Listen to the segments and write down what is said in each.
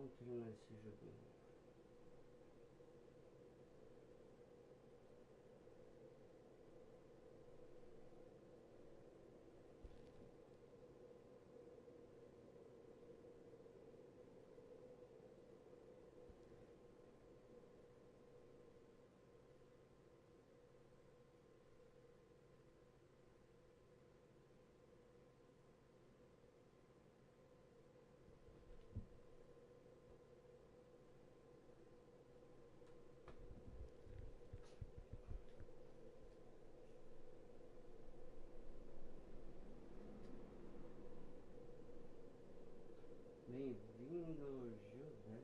Vamos terminar esse joguinho. Bem-vindo, Judete.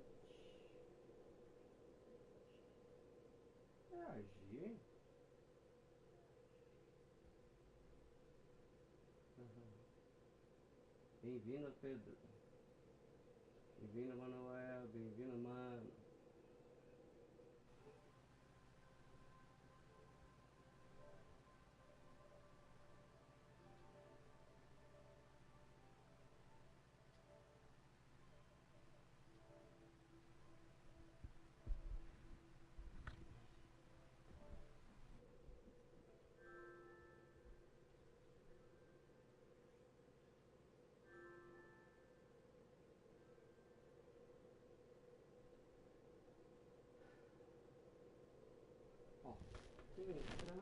Reagir? Bem-vindo, Pedro. Bem-vindo, Manuel. Bem-vindo, mano. Ó, entra.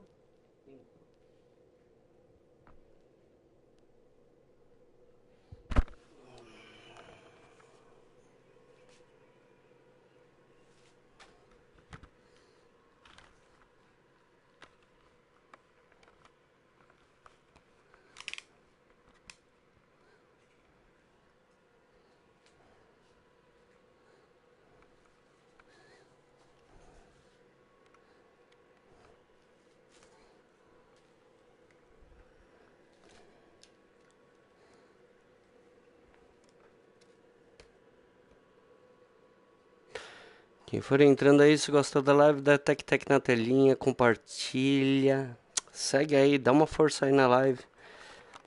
Quem for entrando aí, se gostou da live, dá tec-tec na telinha, compartilha. Segue aí, dá uma força aí na live.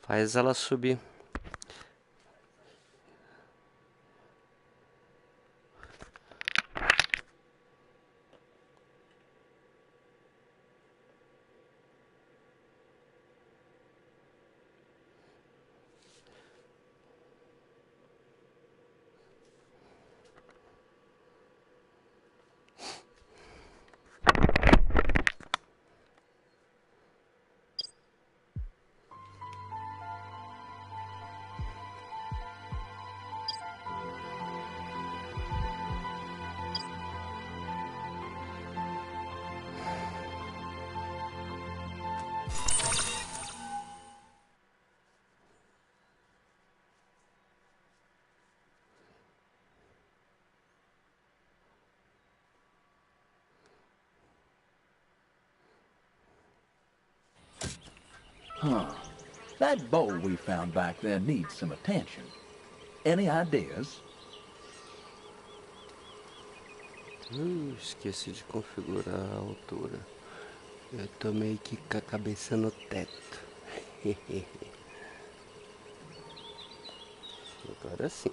Faz ela subir. Huh. That bowl we found back there needs some attention. Any ideas? Esqueci de configurar a altura. Eu tô meio que com a cabeça no teto. Agora sim.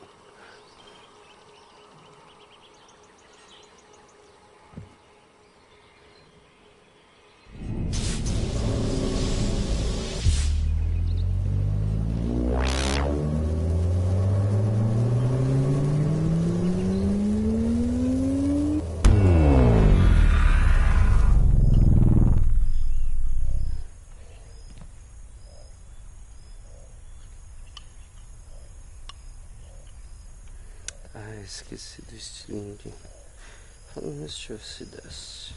Esqueci do string. Deixa eu ver se desce.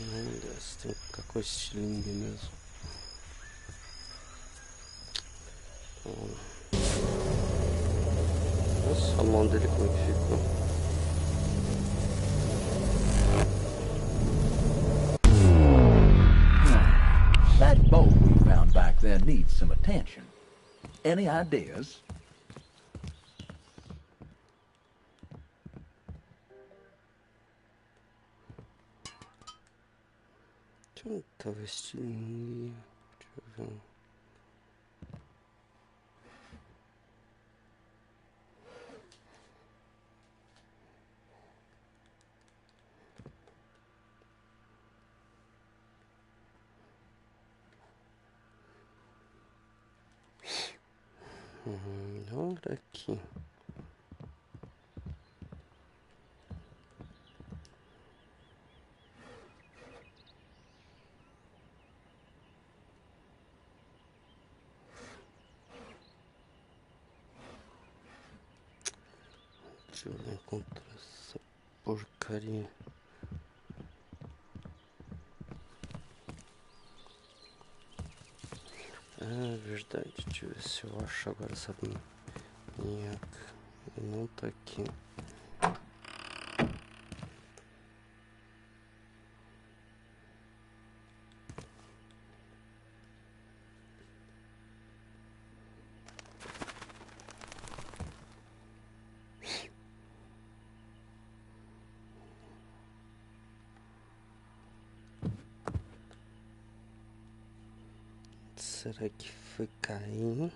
Não desce, tem que ficar com o string mesmo. Nossa, a mão dele como é que ficou? That bowl we found back there needs some attention. Any ideas? Talvez. Deixa eu ver. Olha aqui. Deixa eu encontrar essa porcaria. Ah, verdade. Deixa eu ver se eu acho agora essa minhaca. Não tá aqui. Será que foi caindo?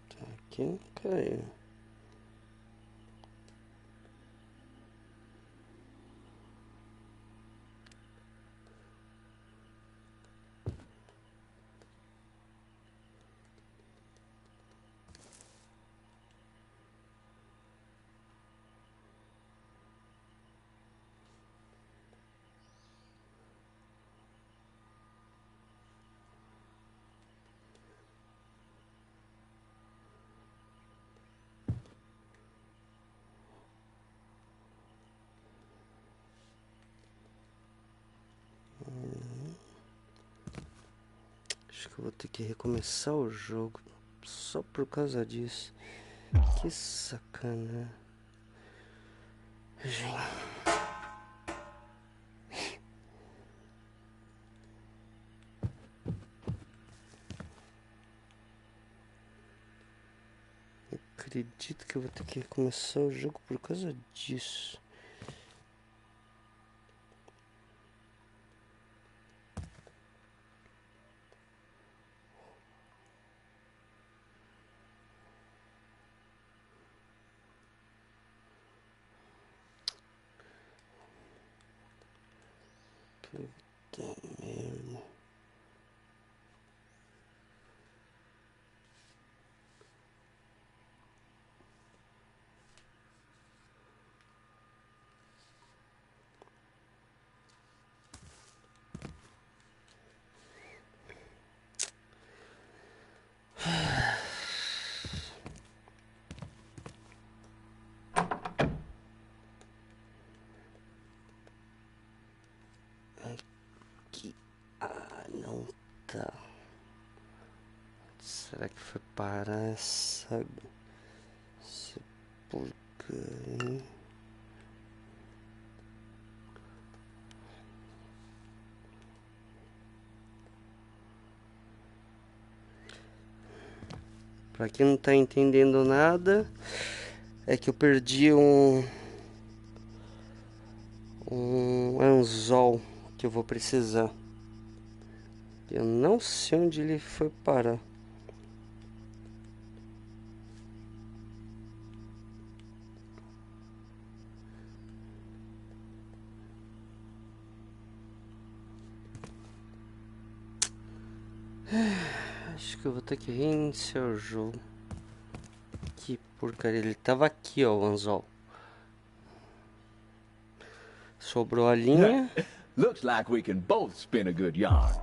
Tá aqui, não caiu. Acho que eu vou ter que recomeçar o jogo só por causa disso. Que sacana. Gente. Acredito que eu vou ter que recomeçar o jogo por causa disso. Puta merda. Aqui. Ah, não tá. Será que foi parar essa porcaria? Pra quem não tá entendendo nada, é que eu perdi um anzol que eu vou precisar. Eu não sei onde ele foi parar. Acho que eu vou ter que reiniciar o jogo. Que porcaria. Ele tava aqui, ó, o anzol. Sobrou a linha. Looks like we can both spin a good yarn.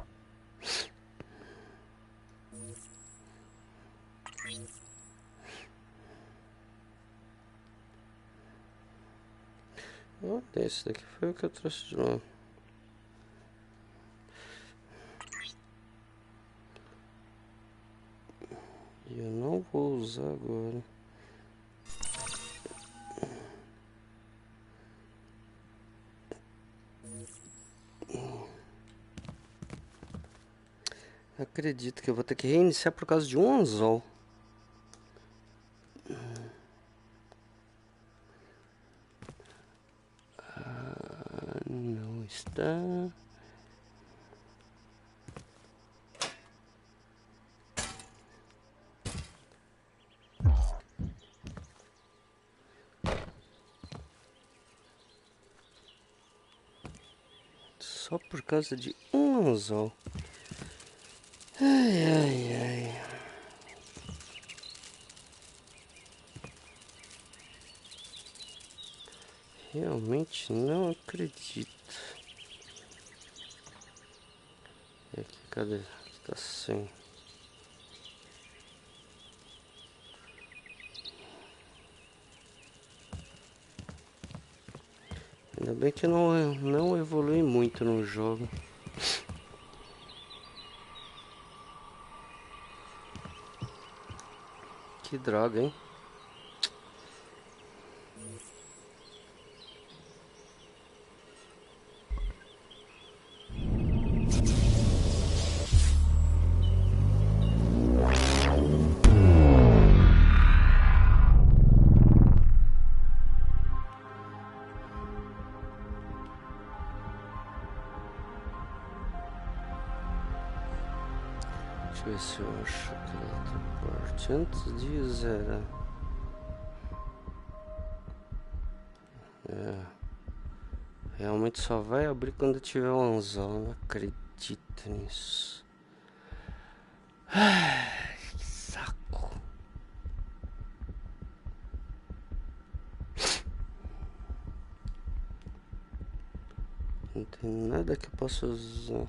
Olha, esse daqui foi o que eu trouxe de novo. E eu não vou usar agora. acredito que eu vou ter que reiniciar por causa de um anzol. Não está. Só por causa de um anzol. Ai, ai, ai. Realmente não acredito. E aqui, cadê? Aqui tá sem. Ainda bem que não evolui muito no jogo. Que droga, hein? Deixa eu ver se eu acho aquela outra parte antes de zerar. Realmente só vai abrir quando tiver um anzol. Não acredito nisso. Ai, que saco. Não tem nada que eu possa usar.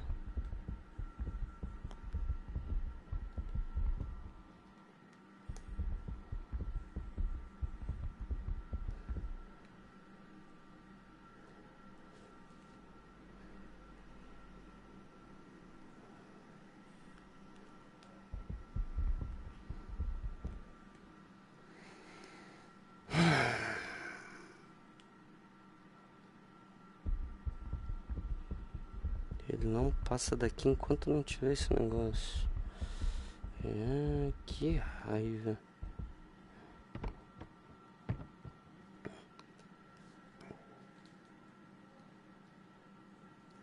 Ele não passa daqui enquanto não tiver esse negócio. Que raiva.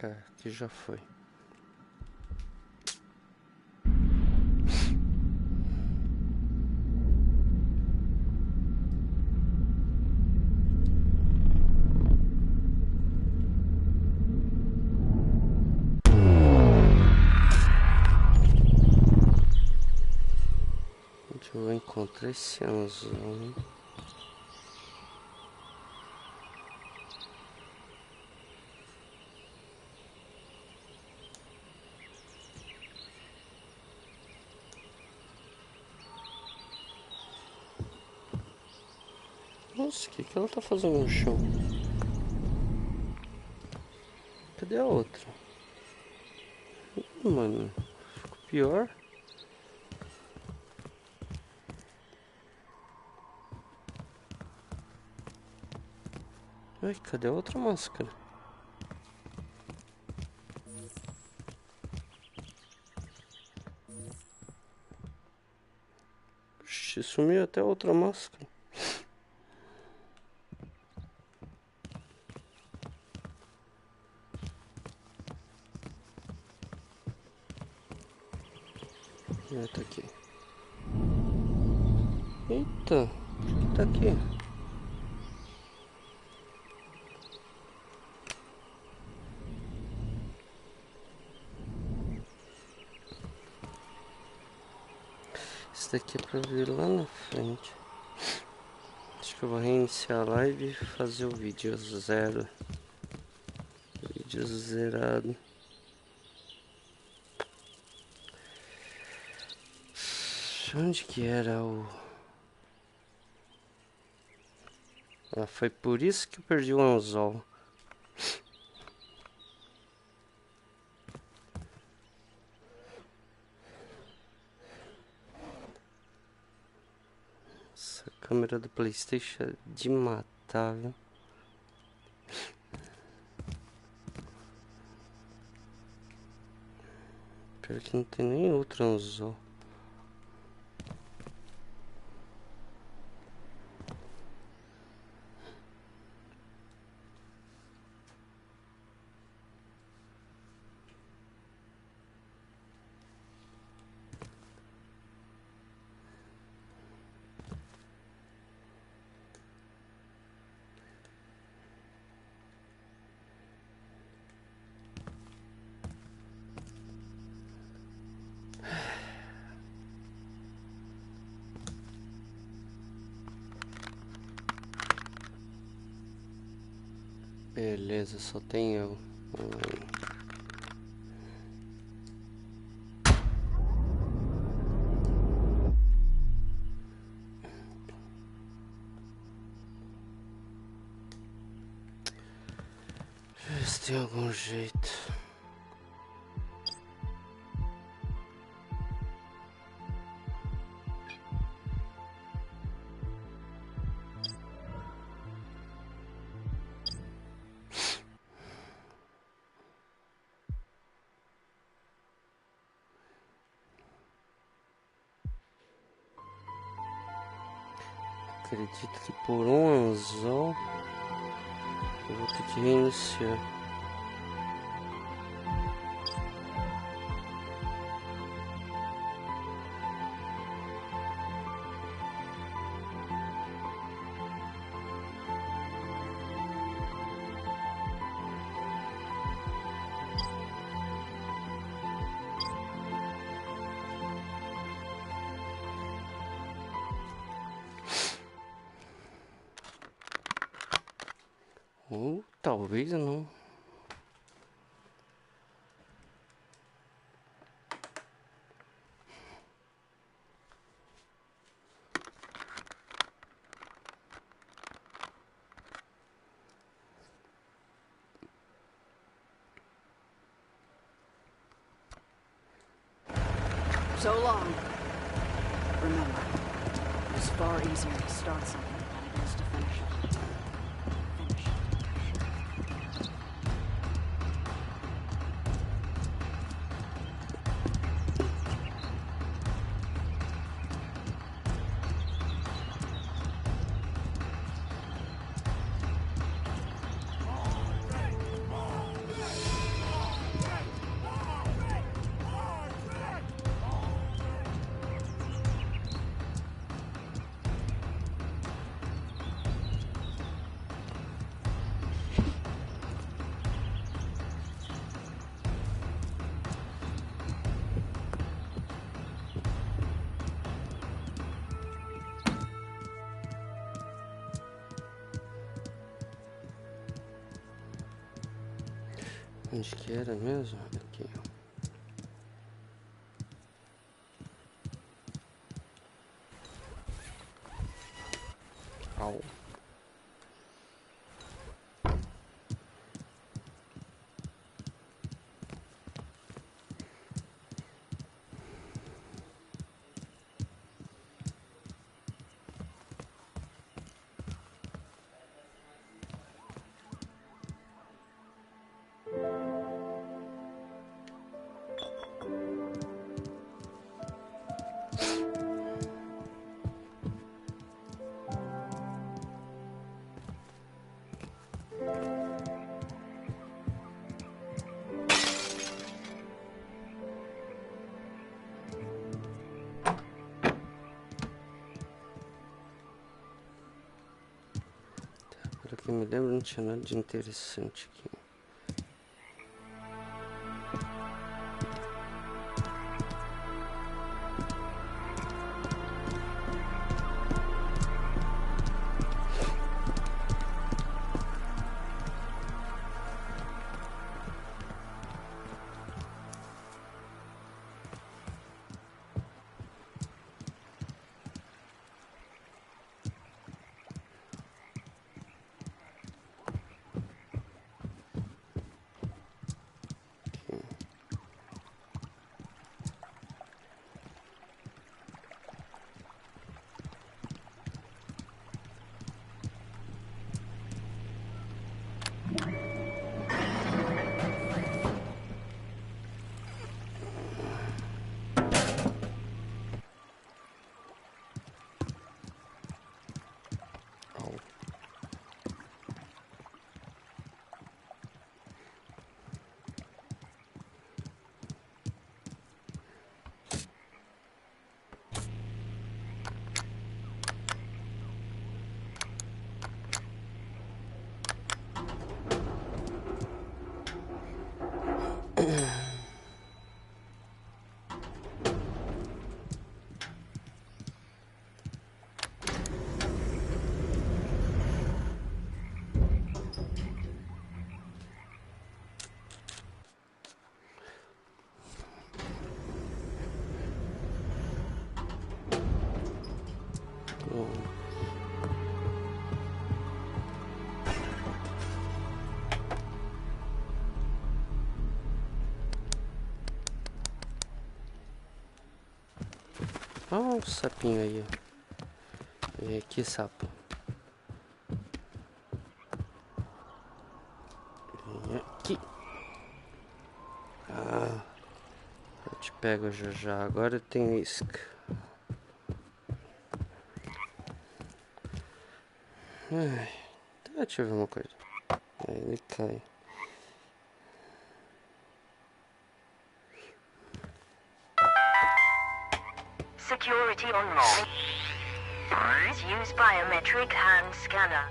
Aqui já foi. Onde eu vou encontrar esse anzol? Nossa, o que ela tá fazendo no chão? Cadê a outra? Mano, ficou pior. Ai, cadê a outra máscara? Oxi, sumiu até a outra máscara. Tá aqui. Eita, por que tá aqui? Isso daqui é pra ver lá na frente. Acho que eu vou reiniciar a live e fazer o vídeo zero. Vídeo zerado. Onde que era o... Ah, foi por isso que eu perdi o anzol. Essa câmera do PlayStation é de matar, viu? Pior que não tem nem outro anzol. Beleza, só tem eu. Ver se tem algum jeito. Acredito que por um anzol eu vou ter que reiniciar. Ou talvez não. So long. Remember, it's far easier to start something than it is to finish it. Finish it. Onde que era mesmo? Aqui, ó. Au. Pelo que eu me lembro, não tinha nada de interessante aqui. Olha um sapinho aí, ó. Vem aqui, sapo. Vem aqui. Ah, eu te pego já já. Agora tem isca. Ai, deixa eu ver uma coisa. Aí ele cai. Security on lock. Use biometric hand scanner.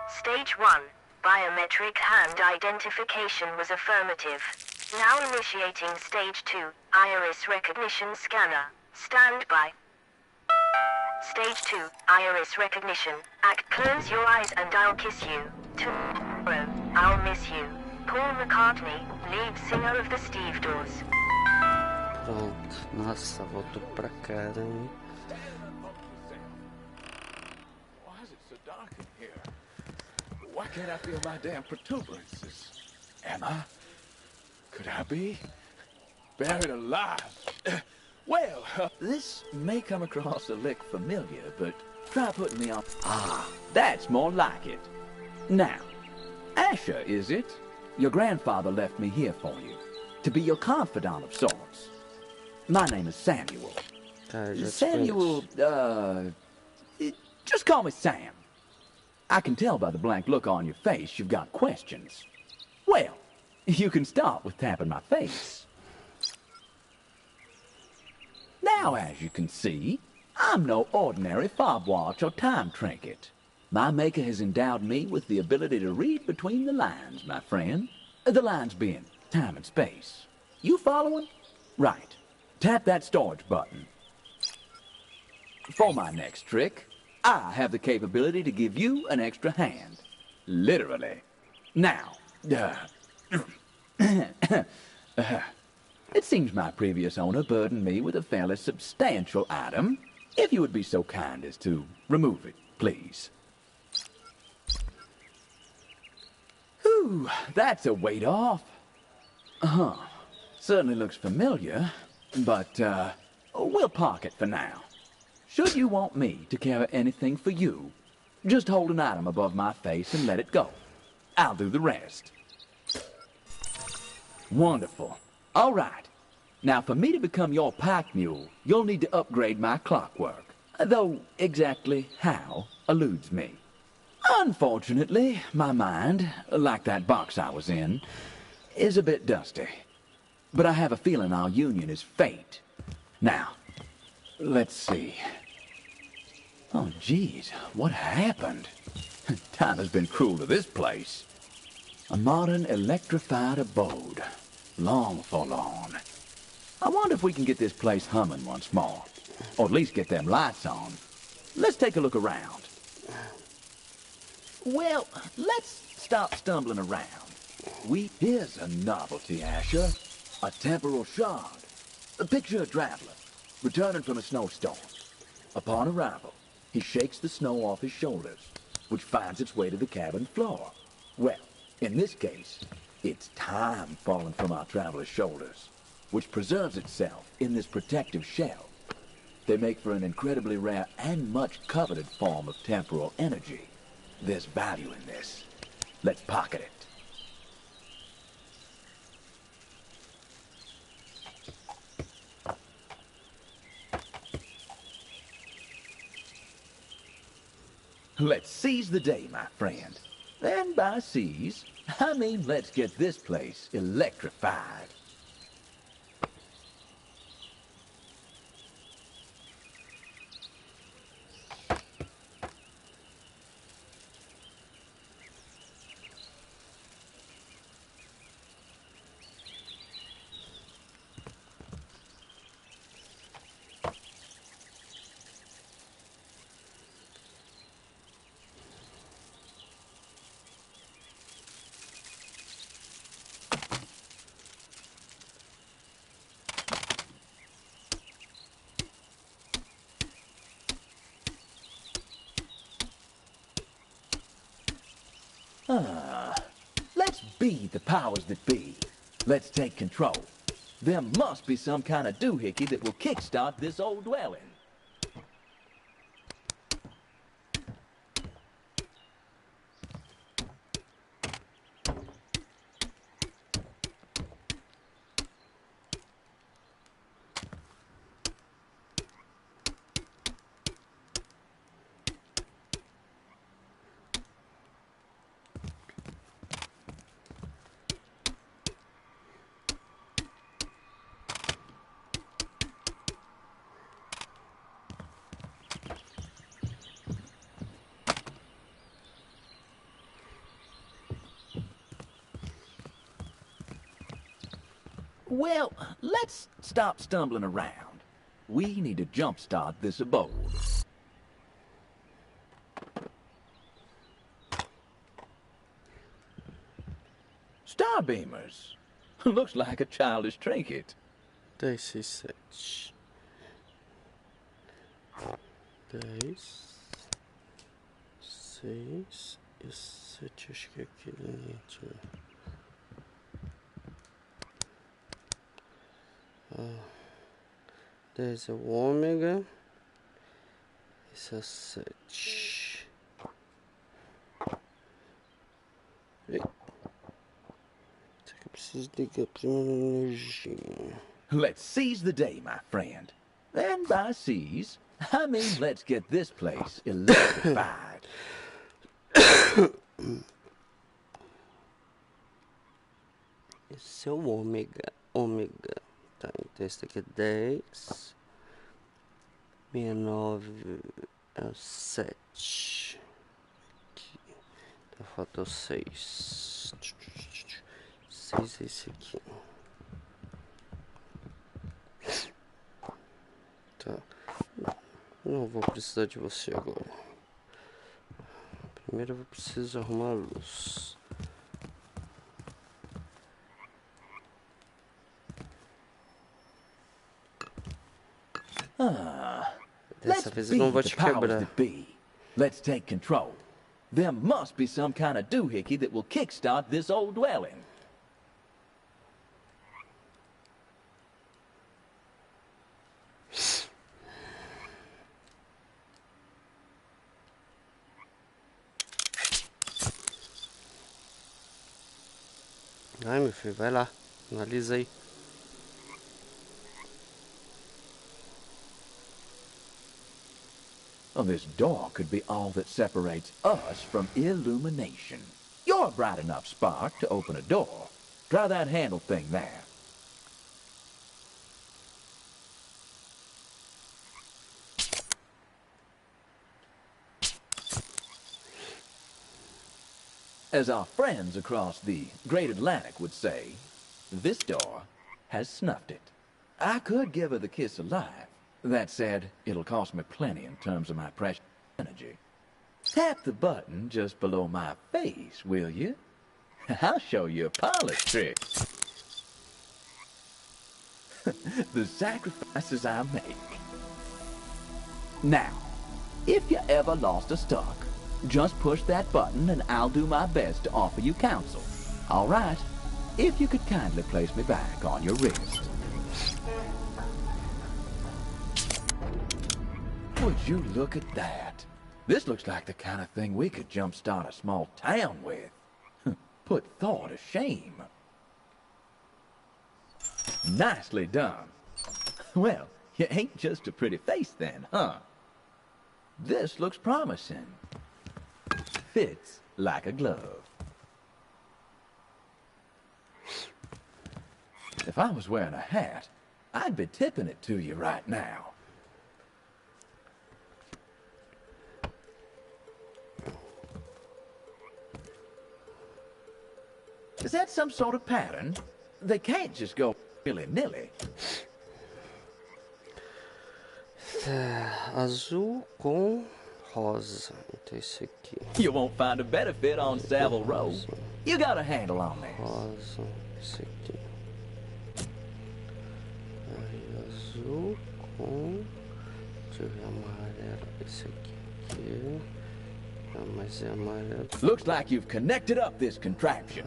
Stage 1. Biometric hand identification was affirmative. Now initiating Stage 2. Iris recognition scanner. Stand by. Stage 2. Iris recognition. Act. Close your eyes and I'll kiss you. Tomorrow, I'll miss you. Paul McCartney, lead singer of the Stevedores. Pronto. Nossa, voltou pra caramba. Why is it so dark in here? Why can't I feel my damn protuberances? Am I? Could I be? Buried alive? Well, this may come across a lick familiar, but try putting me on... Ah, that's more like it. Now, Asher, is it? Your grandfather left me here for you, to be your confidant of sorts. My name is Samuel. Samuel, just call me Sam. I can tell by the blank look on your face you've got questions. Well, you can start with tapping my face. Now, as you can see, I'm no ordinary fob watch or time trinket. My maker has endowed me with the ability to read between the lines, my friend. The lines being time and space. You following? Right. Tap that storage button. For my next trick, I have the capability to give you an extra hand. Literally. Now, it seems my previous owner burdened me with a fairly substantial item. If you would be so kind as to remove it, please. Whew, that's a weight off. Huh. Certainly looks familiar, but, we'll park it for now. Should you want me to carry anything for you, just hold an item above my face and let it go. I'll do the rest. Wonderful. All right. Now, for me to become your pack mule, you'll need to upgrade my clockwork. Though exactly how eludes me. Unfortunately, my mind, like that box I was in, is a bit dusty. But I have a feeling our union is fate. Now, let's see. Oh, geez, what happened? Time has been cruel to this place. A modern electrified abode. Long forlorn. I wonder if we can get this place humming once more. Or at least get them lights on. Let's take a look around. Well, let's stop stumbling around. Here's a novelty, Asher. A temporal shard. Picture a traveler, returning from a snowstorm. Upon arrival, he shakes the snow off his shoulders, which finds its way to the cabin floor. Well, in this case, it's time falling from our traveler's shoulders, which preserves itself in this protective shell. They make for an incredibly rare and much coveted form of temporal energy. There's value in this. Let's pocket it. Let's seize the day, my friend. And by seize, I mean let's get this place electrified. be the powers that be. Let's take control. There must be some kind of doohickey that will kickstart this old dwelling. Well, let's stop stumbling around. We need to jumpstart this abode. Starbeamers. Looks like a childish trinket. 10, 10, 6 e 7, acho que é aqui dentro. 10 é o ômega, esse é 7. Eita, isso aqui eu preciso ligar a primeira energia. Let's seize the day, my friend. And by seize, I mean let's get this place electrified. Esse é o ômega. Tá, então esse daqui é 10. 69 é o 7. Aqui. Então falta o 6. 6 é esse aqui. Tá. Não vou precisar de você agora. Primeiro eu vou precisar arrumar a luz. Dessa vez eu não vou te quebrar. Let's take control. There must be some kind of doohickey that will kickstart this old dwelling. Ai, meu filho, vai lá. Analisa aí. Well, this door could be all that separates us from illumination. You're a bright enough spark to open a door. Try that handle thing there. As our friends across the Great Atlantic would say, this door has snuffed it. I could give her the kiss alive. That said, it'll cost me plenty in terms of my precious energy. Tap the button just below my face, will you? I'll show you a parlor trick. The sacrifices I make. Now, if you ever lost a stock, just push that button and I'll do my best to offer you counsel. All right? If you could kindly place me back on your wrist. Would you look at that? This looks like the kind of thing we could jumpstart a small town with. Put thought to shame. Nicely done. Well, you ain't just a pretty face then, huh? This looks promising. Fits like a glove. If I was wearing a hat, I'd be tipping it to you right now. Is that some sort of pattern? They can't just go willy-nilly. Azul com rosa. Então esse aqui. You won't find a better fit on Savile Row. You got a handle on this. Rosa. Esse aqui. Aí azul com... Deixa eu ver, amarelo. Esse aqui. Ah, mas é amarelo. Looks like you've connected up this contraption.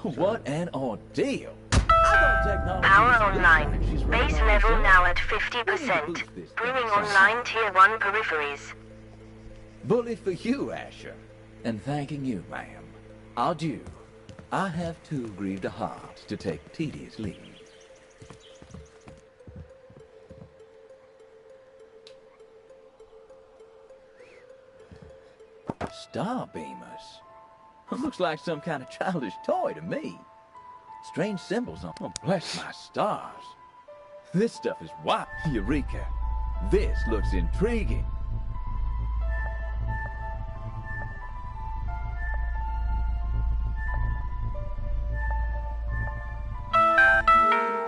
What an ordeal! I thought technology Power was good, online. and she's running Base on level herself. now at We need to 50%. boost this Bringing thing online Tier 1 peripheries. Bully for you, Asher. And thanking you, ma'am. Adieu. I have too grieved a heart to take tedious leave. Star beamers. Looks like some kind of childish toy to me. Strange symbols on. Oh, bless my stars. This stuff is wild. Eureka. This looks intriguing.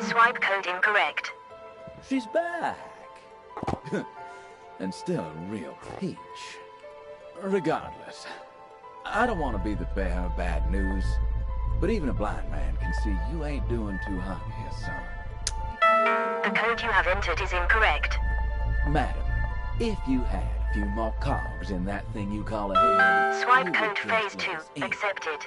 Swipe code incorrect. She's back. And still a real peach. Regardless, I don't want to be the bearer of bad news, but even a blind man can see you ain't doing too hot here, son. The code you have entered is incorrect. Madam, if you had a few more cogs in that thing you call a head... Swipe you code would phase just 2 let us in. accepted.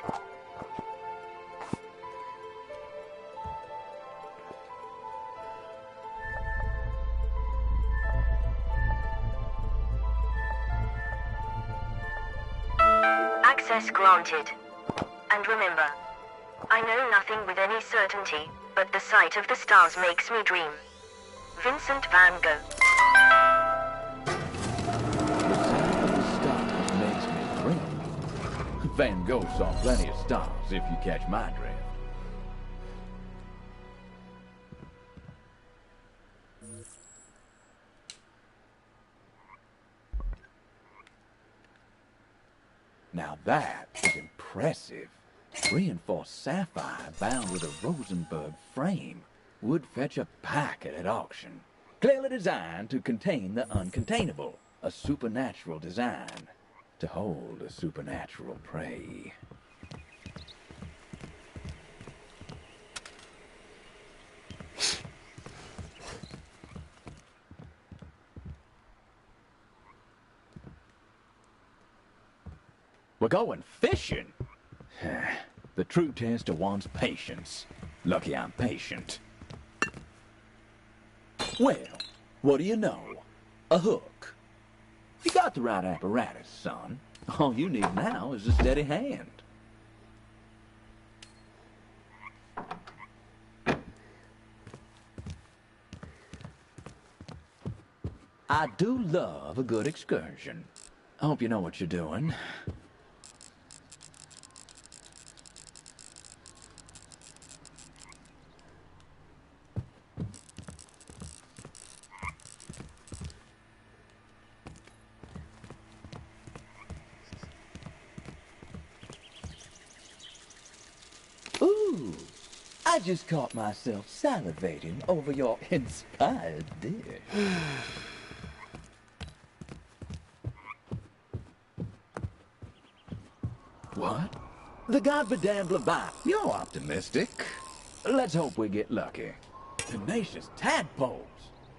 Access granted. And remember, I know nothing with any certainty, but the sight of the stars makes me dream. Vincent van Gogh. The sight of the stars makes me dream. Van Gogh saw plenty of stars, if you catch my drift. Now that is impressive. Reinforced sapphire bound with a Rosenberg frame would fetch a packet at auction. Clearly designed to contain the uncontainable. A supernatural design to hold a supernatural prey. We're going fishing. The true test of one's patience. Lucky I'm patient. Well, what do you know? A hook. You got the right apparatus, son. All you need now is a steady hand. I do love a good excursion. I hope you know what you're doing. Ooh, I just caught myself salivating over your inspired dish. What? The goddamn Leviathan. You're optimistic. Let's hope we get lucky. Tenacious tadpoles.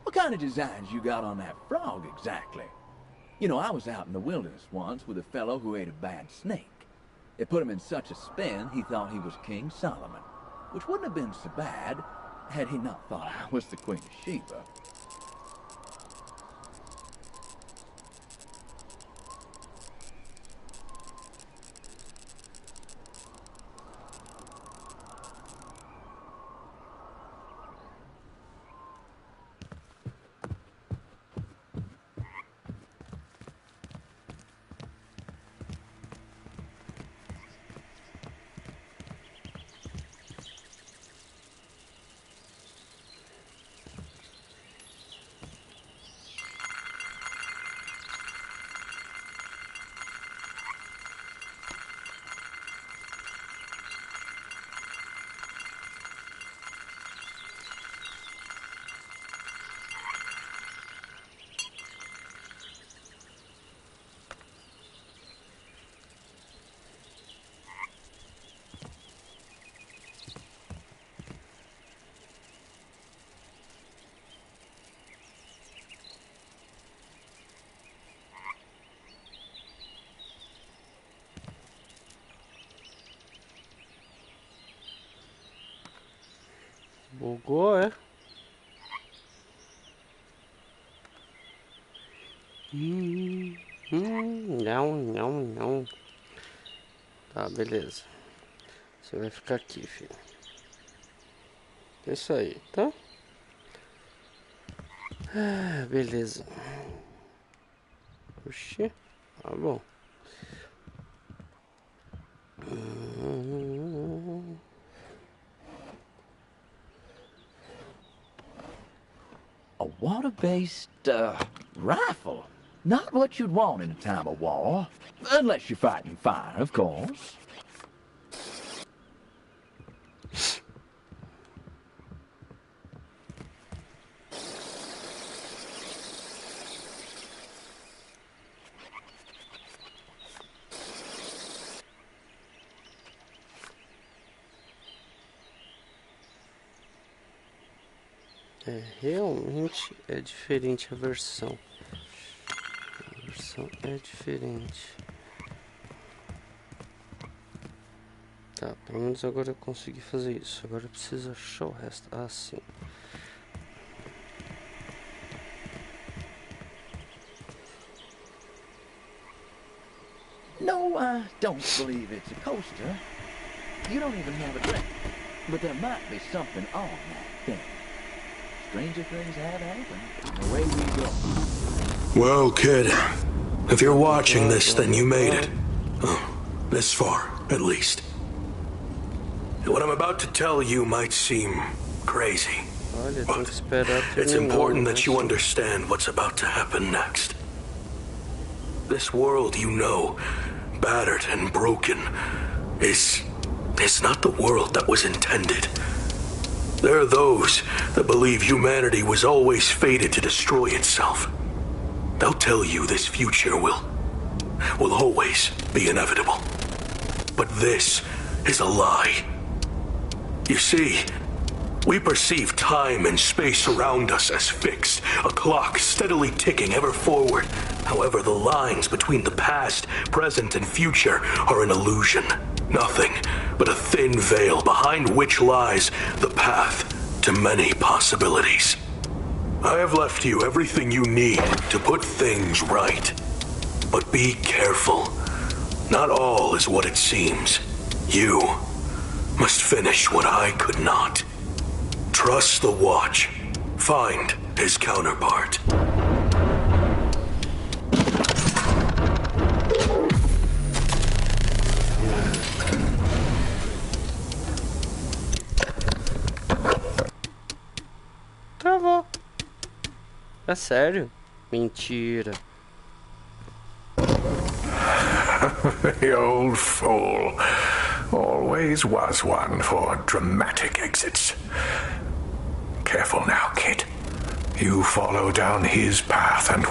What kind of designs you got on that frog exactly? You know, I was out in the wilderness once with a fellow who ate a bad snake. It put him in such a spin, he thought he was King Solomon, which wouldn't have been so bad had he not thought I was the Queen of Sheba. Bugou, é? Não. Tá, beleza. Você vai ficar aqui, filho. Isso aí, tá? Ah, beleza. Oxi, tá bom. A water-based, rifle. Not what you'd want in a time of war. Unless you're fighting fire, of course. Realmente é diferente a versão. A versão é diferente. Tá, pelo menos agora eu consegui fazer isso. Agora eu preciso achar o resto. Ah, sim. No, I don't believe it's a coaster. You don't even have a drink. But there might be something on that thing. Stranger things have happened. Away we go. Well, kid, if you're watching this, then you made it. Oh, this far, at least. What I'm about to tell you might seem crazy, Olha, tem but que esperar it's terminar, important né? that you understand what's about to happen next. This world you know, battered and broken, is not the world that was intended. There are those that believe humanity was always fated to destroy itself. They'll tell you this future will always be inevitable. But this is a lie. You see, we perceive time and space around us as fixed, a clock steadily ticking ever forward. However, the lines between the past, present, and future are an illusion. Nothing but a thin veil behind which lies the path to many possibilities. I have left you everything you need to put things right. But be careful. Not all is what it seems. You must finish what I could not. Trust the Watch. Find his counterpart. Travou. É sério? Mentira. The old fool. Always was one for dramatic exits. Careful now, kid. You follow down his path and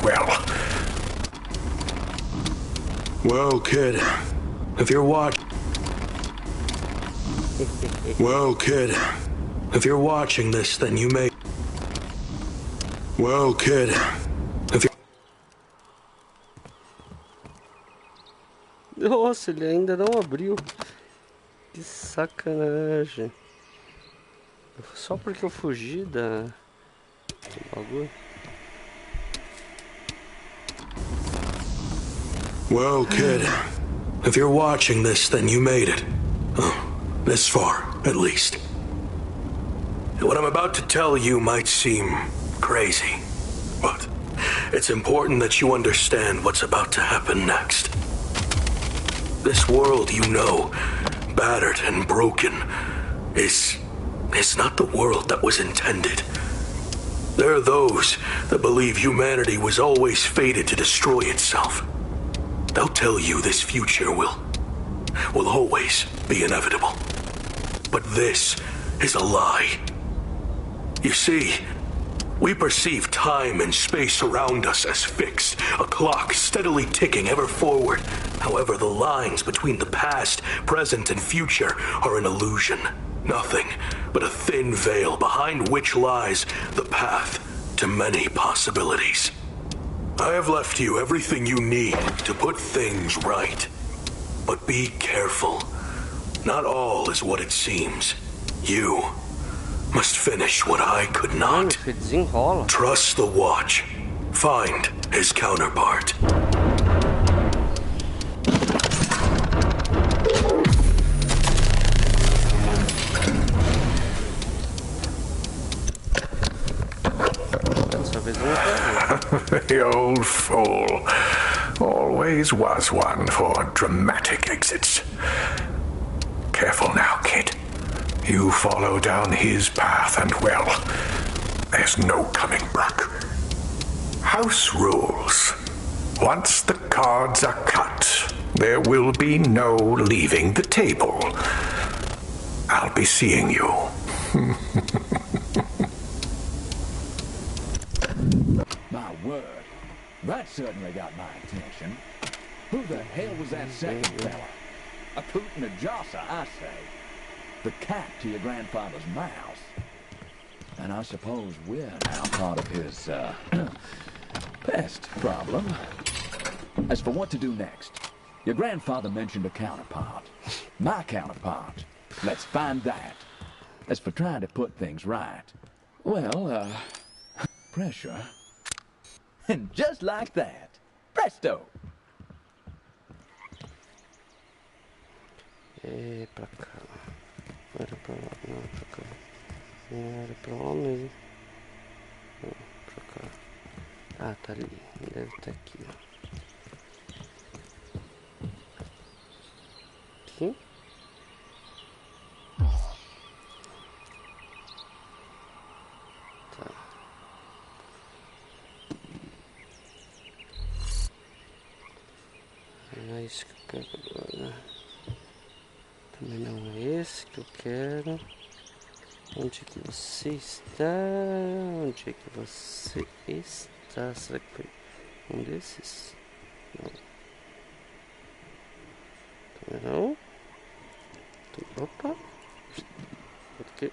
Well, kid, if you're watching... Well, kid, if you're watching this, then you may... Well, kid, if you're... Nossa, ele ainda não abriu. Que sacanagem. Só porque eu fugi do bagulho. Well, kid, if you're watching this, then you made it. Oh, this far, at least. What I'm about to tell you might seem crazy, but it's important that you understand what's about to happen next. This world you know, battered and broken, is not the world that was intended. There are those that believe humanity was always fated to destroy itself. They'll tell you this future will always be inevitable. But this is a lie. You see, we perceive time and space around us as fixed, a clock steadily ticking ever forward. However, the lines between the past, present, and future are an illusion. Nothing but a thin veil behind which lies the path to many possibilities. I have left you everything you need to put things right. But be careful. Not all is what it seems. You must finish what I could Mano, not. filho, desenrola. Trust the Watch. Find his counterpart. Dessa vez eu não pego. The old fool. Always was one for dramatic exits. Careful now, kid. You follow down his path and, well, there's no coming back. House rules. Once the cards are cut, there will be no leaving the table. I'll be seeing you. My word, that certainly got my attention. Who the hell was that second fella? A coot and a josser, I say. The cat to your grandfather's mouse. And I suppose we're now part of his, pest problem. As for what to do next, your grandfather mentioned a counterpart. My counterpart. Let's find that. As for trying to put things right, well, pressure. And just like that, presto! É pra cá. Era pra lá, não, pra cá. Não, era pra lá mesmo. Não, pra cá. Ah, tá ali. Deve estar aqui, ó. Aqui. Tá. Não é isso que eu quero agora. Também não é esse que eu quero. Onde é que você está? Onde é que você está? Será que foi um desses? Não. Também não. Opa. Aqui.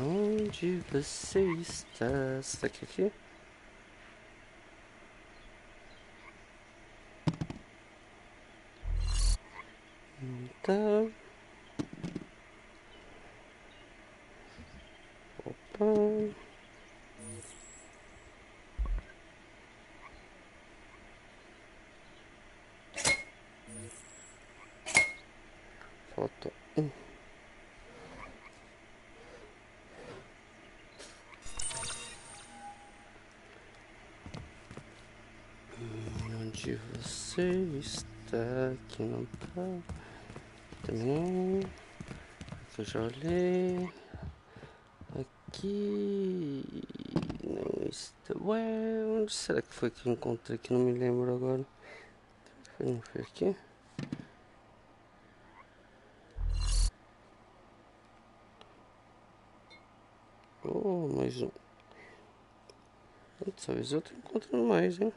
Onde você está? Será que é aqui? Tá. Opa. Falta um. Onde você está? Aqui não tá. Também. Aqui eu já olhei. Aqui. Não está. Ué, onde será que foi que eu encontrei? Que não me lembro agora. Não foi aqui? Oh, mais um. Dessa vez eu tô encontrando mais, hein?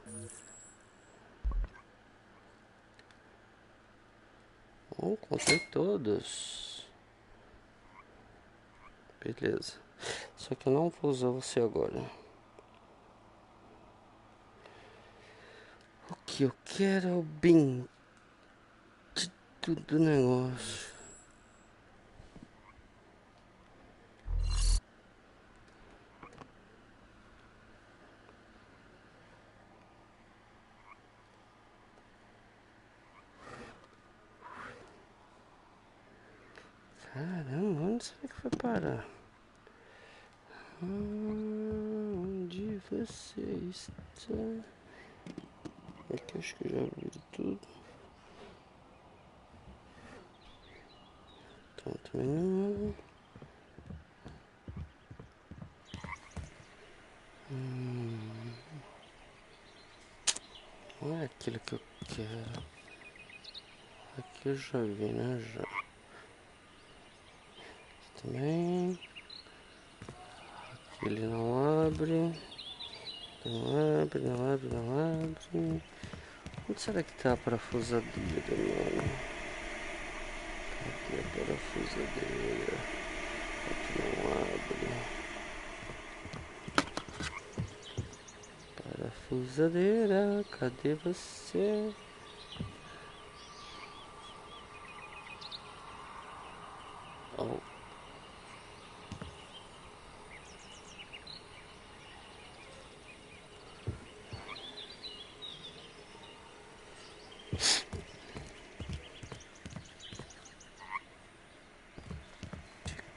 Encontrei todos. Beleza. Só que eu não vou usar você agora. O que eu quero é o bem de tudo negócio. Caramba, onde será que foi parar? Onde você está? Aqui acho que eu já abri tudo. Então também não. Não é aquilo que eu quero. Aqui eu já vi, né? Já. Também. Aqui ele não abre. Não abre, não abre, não abre. Onde será que tá a parafusadeira, mano? Aqui é a parafusadeira. Aqui não abre. Parafusadeira, cadê você?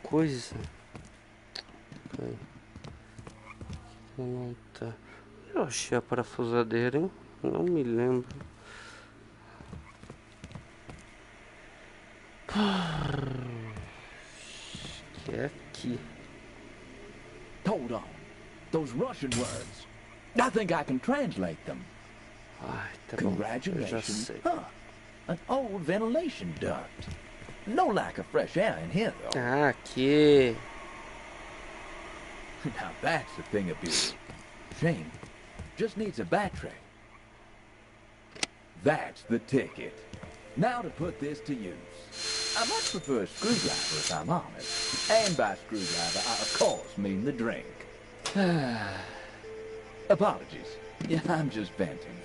coisa. Aí. Não tá. Eu achei a parafusadeira, hein? Não me lembro. Que é aqui. Hold on. Those Russian words. I think I can translate them. Ai, tá bom. Eu já Congratulations. sei. Huh. An old ventilation duct. No lack of fresh air in here, though. Ah, aqui. Now that's the thing of beauty. Shane just needs a battery. That's the ticket. Now to put this to use. I much prefer a screwdriver if I'm honest. And by screwdriver, I of course mean the drink. Apologies. Yeah, I'm just venting.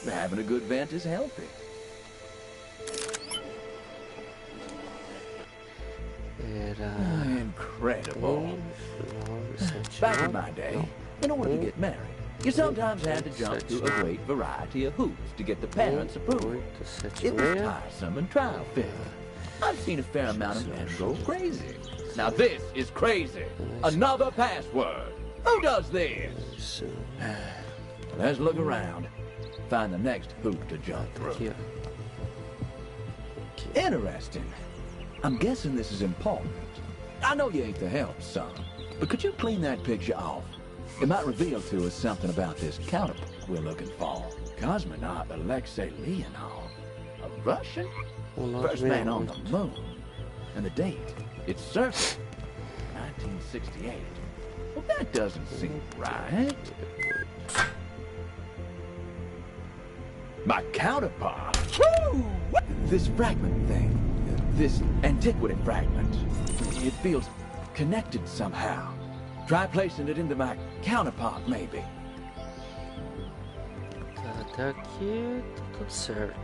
Having a good vent is healthy. Era... Incredible. 9, 7, Back in my day, in order to get married, you sometimes had to jump through a great variety of hoops to get the parents' approval. 8, 7, It was 6. tiresome and trial-filled. I've seen a fair amount of men go crazy. Now this is crazy. Another password. Who does this? Let's look around. Find the next hoop to jump through. Aqui, ó. Interesting. I'm guessing this is important. I know you ain't the help, son, but could you clean that picture off? It might reveal to us something about this counterpart we're looking for. Cosmonaut Alexei Leonov. A Russian? First man on the moon. And the date, it's certain. 1968. Well, that doesn't seem right. My counterpart? Woo! This fragment thing. This antiquity fragment. It feels connected somehow. Try placing it into my counterpart, maybe. Tá, até aqui tá tudo certo.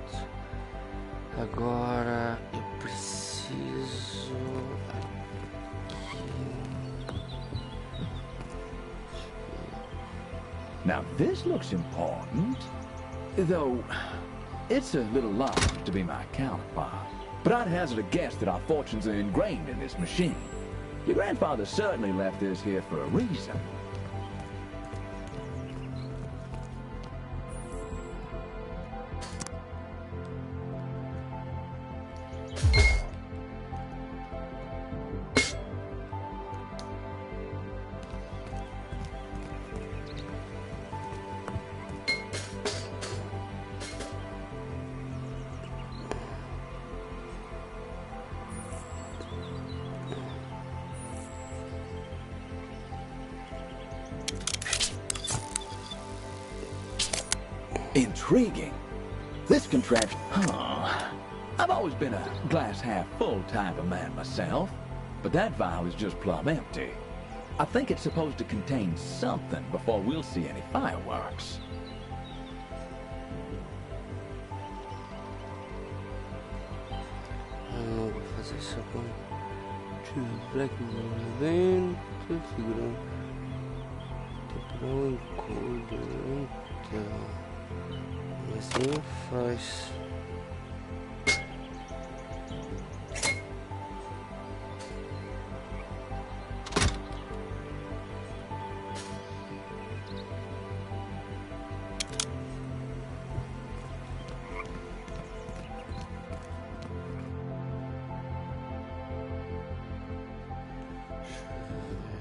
Agora eu preciso aqui. Now this looks important, though it's a little large to be my counterpart. But I'd hazard a guess that our fortunes are ingrained in this machine. Your grandfather certainly left this here for a reason. Intriguing. This contraption... Huh. I've always been a glass-half-full type of man myself, but that vial is just plumb empty. I think it's supposed to contain something before we'll see any fireworks. Não vou fazer isso agora. Black Vento, segurando. Temporal encoder. Então. Mas não faz.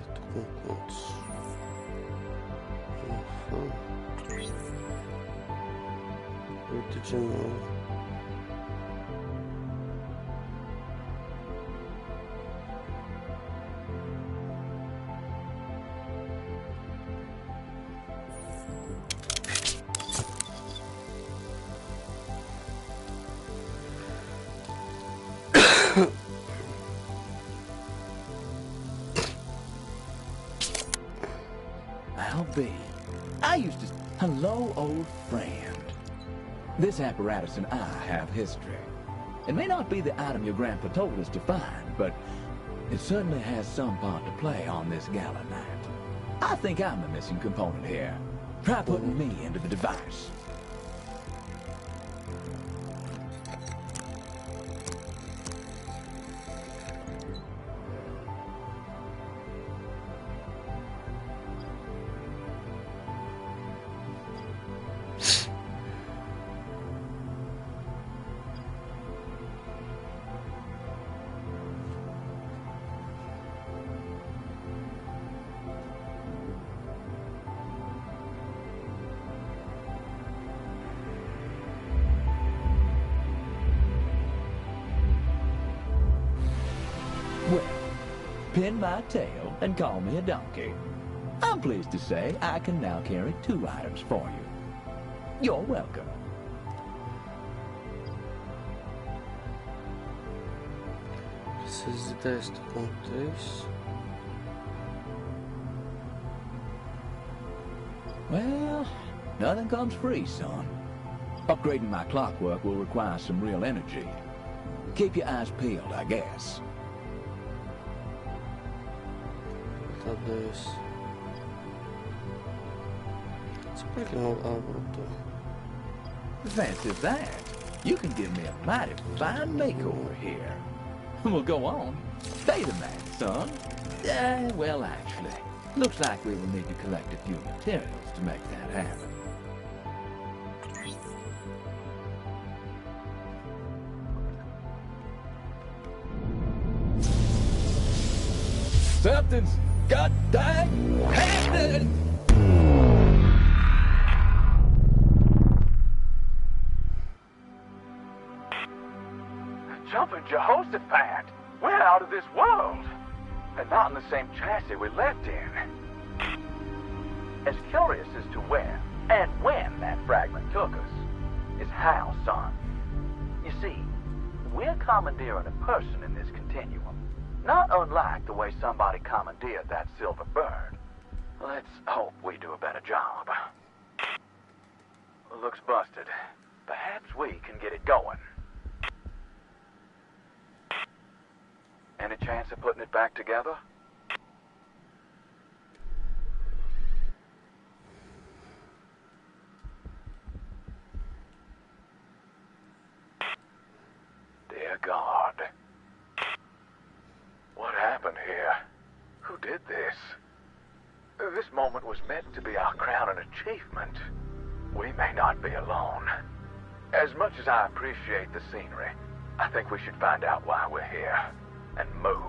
Tô com quantos? 8 de novo. I'll be. I used to... Hello, old friend. This apparatus and I have history. It may not be the item your grandpa told us to find, but it certainly has some part to play on this gala night. I think I'm the missing component here. Try putting me into the device. pin my tail and call me a donkey. I'm pleased to say I can now carry 2 items for you. You're welcome. Preciso de 10.3. Well, nothing comes free, son. Upgrading my clockwork will require some real energy. Keep your eyes peeled, I guess. Tá 2. Por que não voltou? Fancy that. You can give me a mighty fine makeover here. Well, go on. Stay the man, son. Well, actually, looks like we will need to collect a few materials to make that happen. Something's got dang happening! Jumping Jehoshaphat! We're out of this world! And not in the same chassis we left in. As curious as to where and when that fragment took us is how, son. You see, we're commandeering a person in this continuum. Not unlike the way somebody commandeered that silver bird. Let's hope we do a better job. Looks busted. Perhaps we can get it going. Any chance of putting it back together? Dear God. What happened here? Who did this? This moment was meant to be our crowning achievement. We may not be alone. As much as I appreciate the scenery, I think we should find out why we're here and move.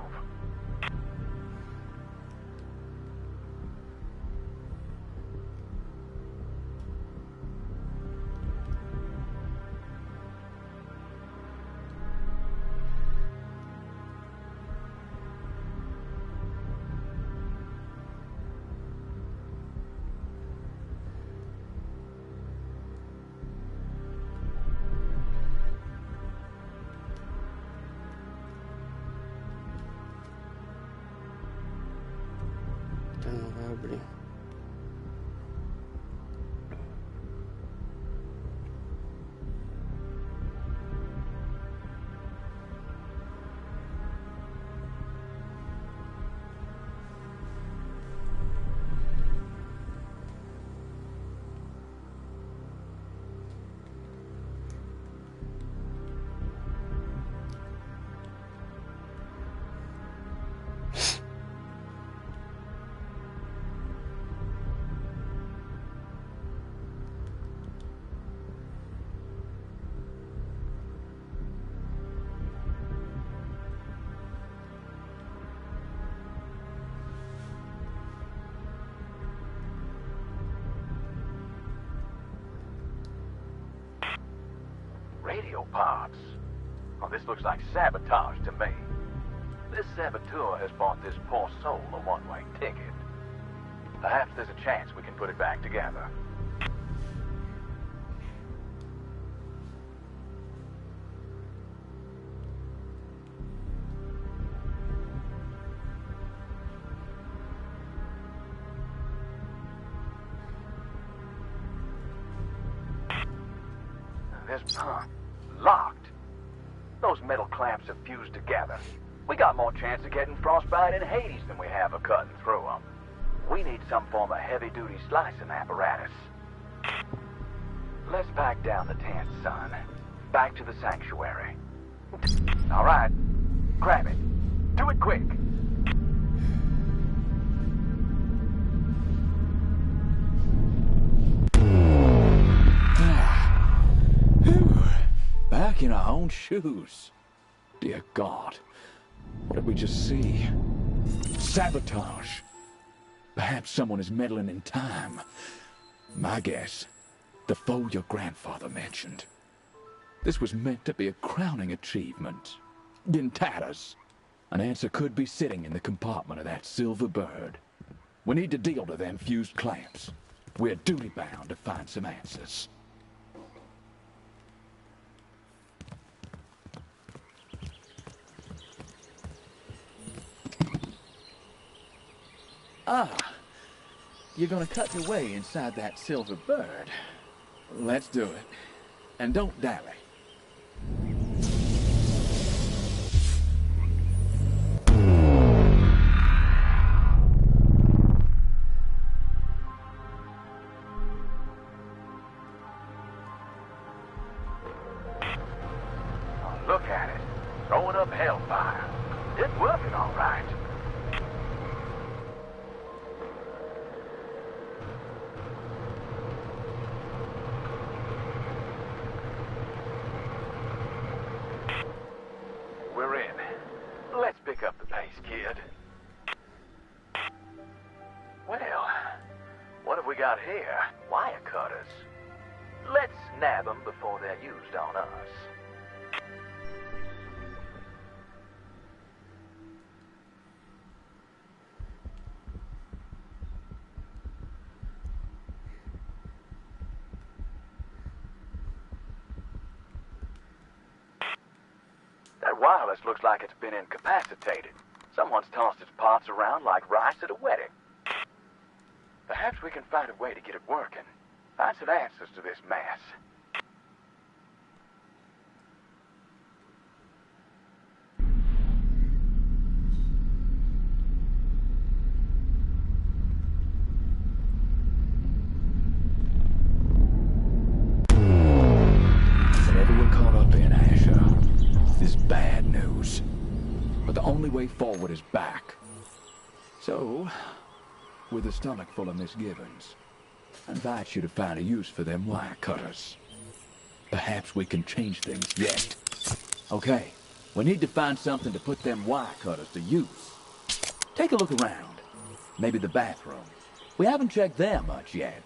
Não vai abrir. Radio parts. Well, this looks like sabotage to me. This saboteur has bought this poor soul a one-way ticket. Perhaps there's a chance we can put it back together. There's locked. Those metal clamps have fused together. We got more chance of getting frostbite in Hades than we have of cutting through them. We need some form of heavy-duty slicing apparatus. Let's pack down the tent, son. Back to the sanctuary. All right. Grab it. Do it quick. Back in our own shoes. Dear God, what did we just see? Sabotage. Perhaps someone is meddling in time. My guess, the foe your grandfather mentioned. This was meant to be a crowning achievement. In tatters. An answer could be sitting in the compartment of that silver bird. We need to deal to them fused clamps. We're duty-bound to find some answers. Ah, you're gonna cut your way inside that silver bird. Let's do it. And don't dally. Oh, look at it. Throwing up hellfire. It's working all right. We're in. Let's pick up the pace, kid. Well, what have we got here? Wire cutters. Let's nab them before they're used on us. That wireless looks like it's been incapacitated. Someone's tossed its parts around like rice at a wedding. Perhaps we can find a way to get it working. Find some answers to this mess. Whatever we're caught up in, Asher, is bad news. But the only way forward is back. So, with a stomach full of misgivings, I invite you to find a use for them wire cutters. Perhaps we can change things yet. Okay, we need to find something to put them wire cutters to use. Take a look around. Maybe the bathroom. We haven't checked there much yet.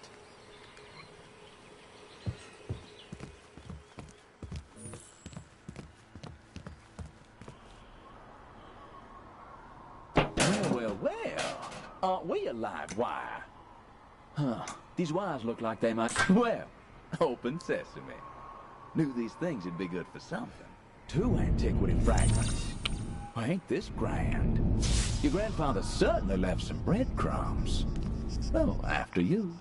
Well, aren't we a live wire? Huh, these wires look like they might... Well, open sesame. Knew these things would be good for something. 2 antiquity fragments. Well, ain't this grand? Your grandfather certainly left some breadcrumbs. Well, after you.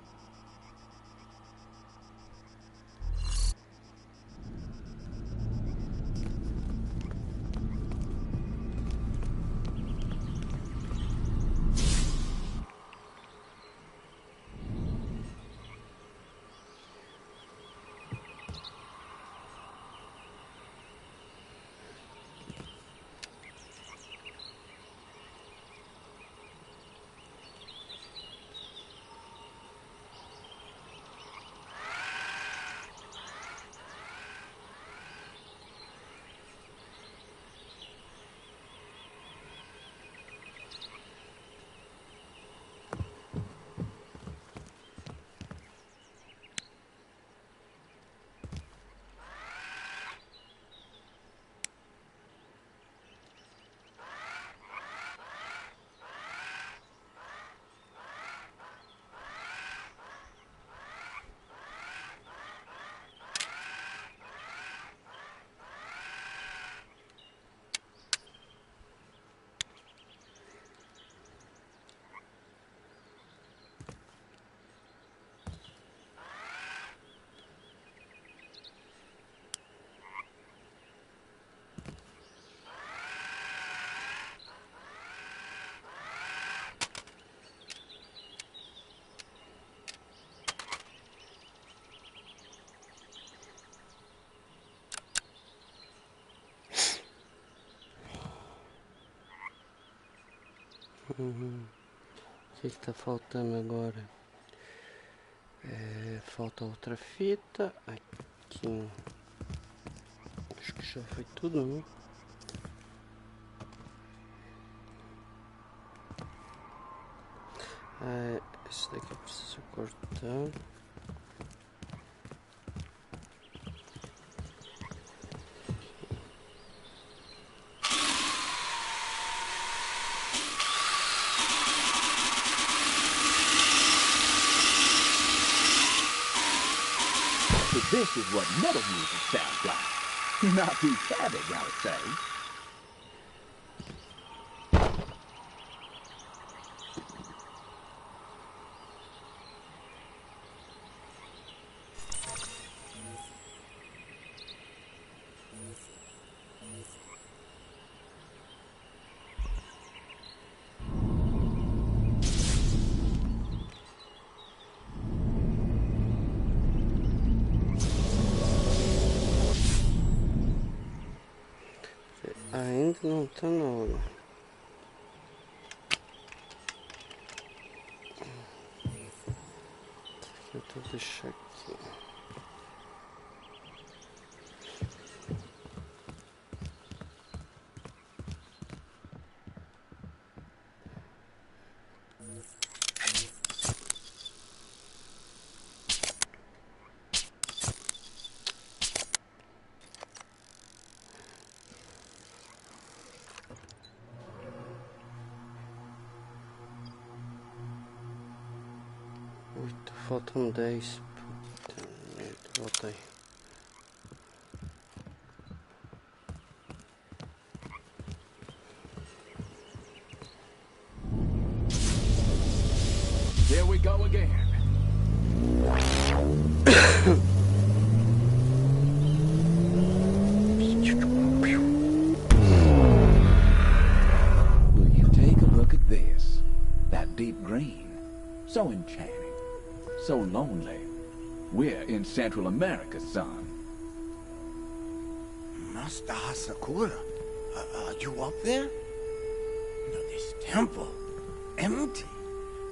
O que tá faltando agora? Falta outra fita. Aqui. Acho que já foi tudo, né? Esse daqui eu preciso cortar. This is what metal music sounds like. Not too shabby, gotta say. Ainda não tá na hora. Eu vou deixar aqui. Faltam 10. Puta merda, volta aí. Here we go again. Will you take a look at this? That deep green. So enchanting. So lonely. We're in Central America, son. Master Hasakura, are you up there? This temple, empty.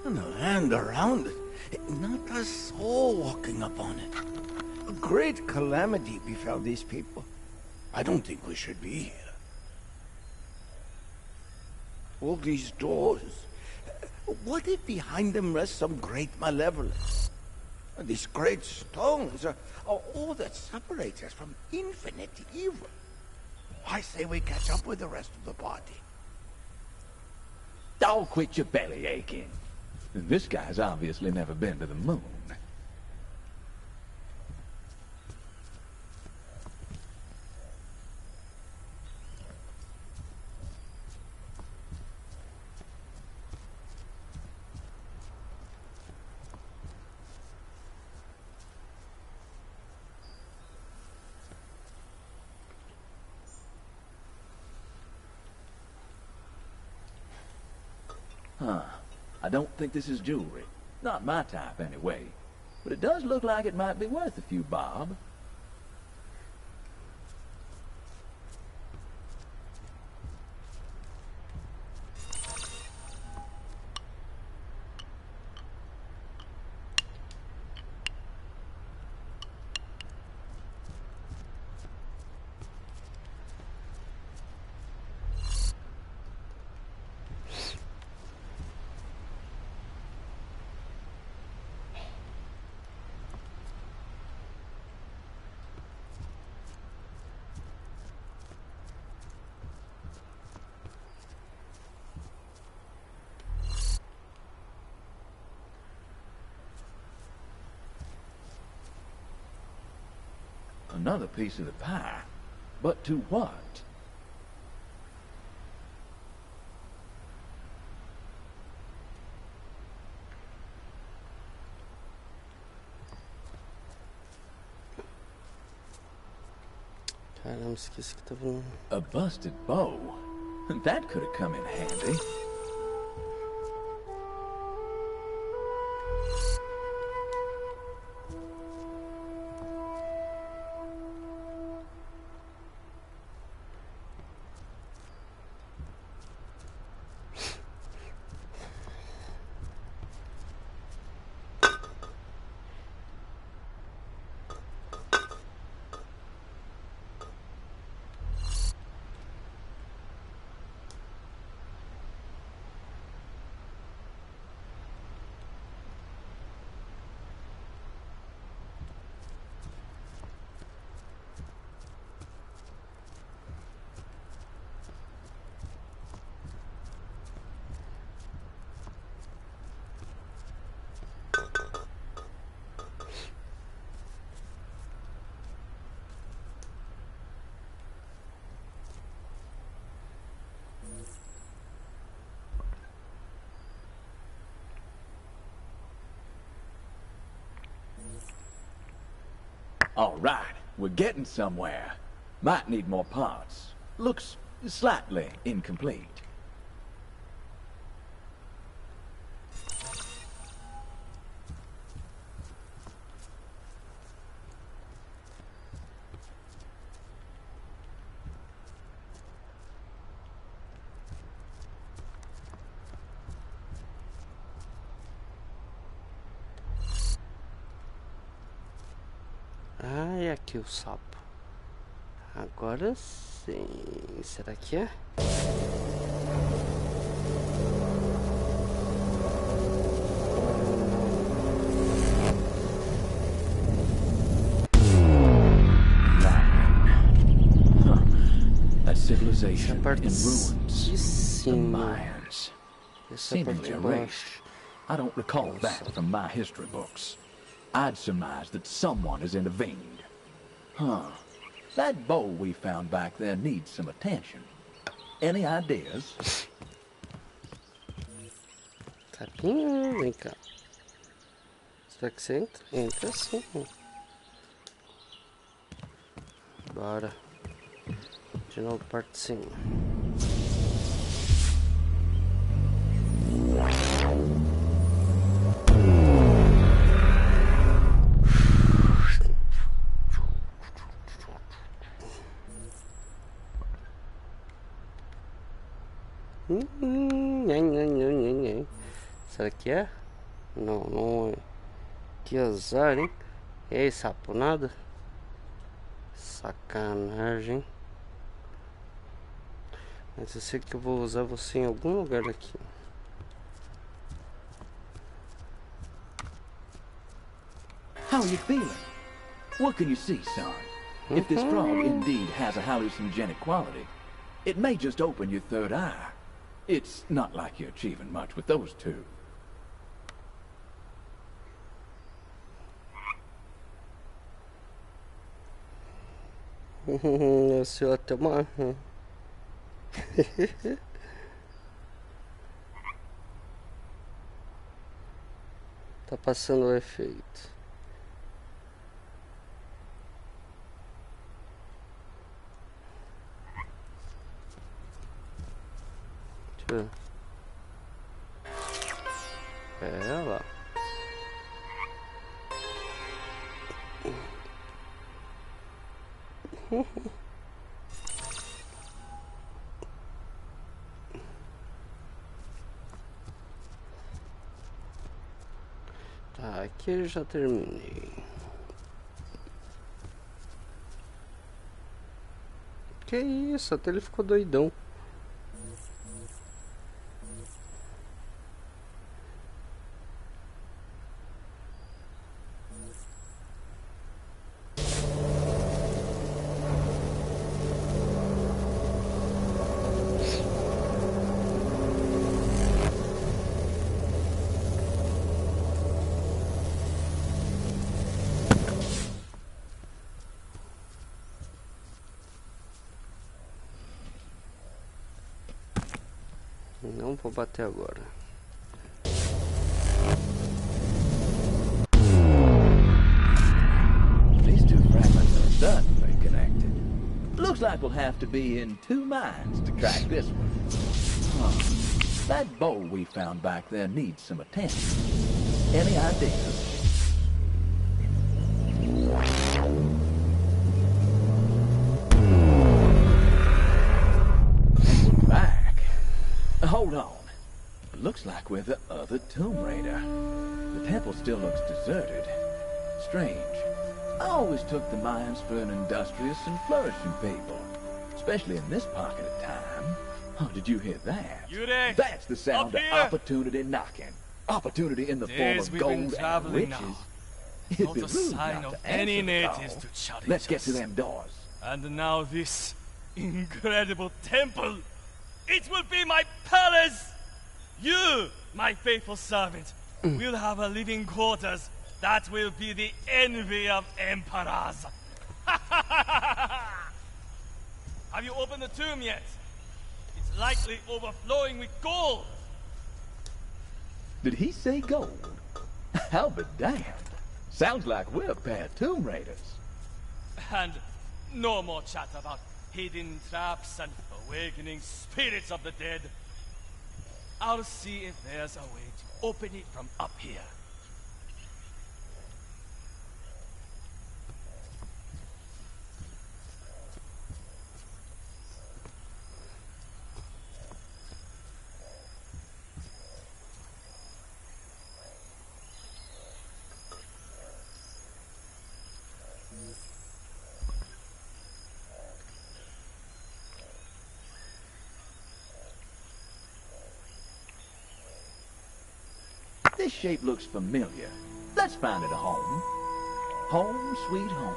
And the land around it, not a soul walking upon it. A great calamity befell these people. I don't think we should be here. All these doors. What if behind them rests some great malevolence? These great stones are all that separates us from infinite evil. I say we catch up with the rest of the party. Don't quit your belly aching. This guy's obviously never been to the moon. Huh. I don't think this is jewelry. Not my type, anyway. But it does look like it might be worth a few bob. Another piece of the pie. But to what? Caramba, esqueci que tava no... A busted bow. That could have come in handy. All right, we're getting somewhere. Might need more parts. Looks slightly incomplete. Ah, é aqui o sapo. Agora sim. Será que é? That civilization Essa parte in ruins. de The cima. Mayans. Essa parte Seemingly de erased. baixo. I don't recall that from my history books. I'd surmise that someone has intervened. Huh. That bowl we found back there needs some attention. Any ideas? Sapinho, vem cá. Será que você entra? Entra sim. Bora. De novo, parte de cima. Será que é? Não, não é. Que azar, hein? Ei, sapo, nada. Sacanagem. Mas eu sei que eu vou usar você em algum lugar aqui. How are you feeling? What can you see, son? If this frog indeed has a hallucinogenic quality, it may just open your third eye. It's not like you're achieving much with those two. Eu sei até uma. Tá passando o efeito. Deixa eu ver. É lá. Tá, aqui eu já terminei. Que isso, até ele ficou doidão. Não vou bater agora. These two fragments are certainly connected. Looks like we'll have to be in two minds to crack this one. Huh. That bowl we found back there needs some attention. Any ideas? And we're back. Hold on. Looks like we're the other Tomb Raider. The temple still looks deserted. Strange. I always took the Mayans for an industrious and flourishing people. Especially in this pocket of time. Oh, did you hear that? Yurek, That's the sound up of here. opportunity knocking. Opportunity in the form Days of we've been gold and traveling riches. now. It'd Not be a rude sign not of to any answer the natives call. to challenge Let's get to us. them doors. And now this incredible temple. It will be my palace. You, my faithful servant, will have a living quarters that will be the envy of emperors. Have you opened the tomb yet? It's likely overflowing with gold. Did he say gold? I'll be damned. Sounds like we're a pair of Tomb Raiders. And no more chat about hidden traps and awakening spirits of the dead. I'll see if there's a way to open it from up here. This shape looks familiar. Let's find it a home. Home, sweet home.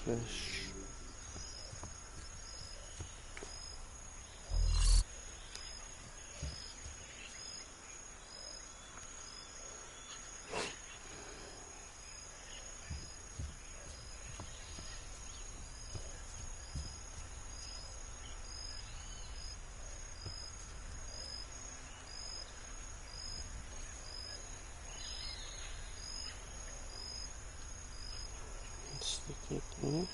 Flash. Aqui.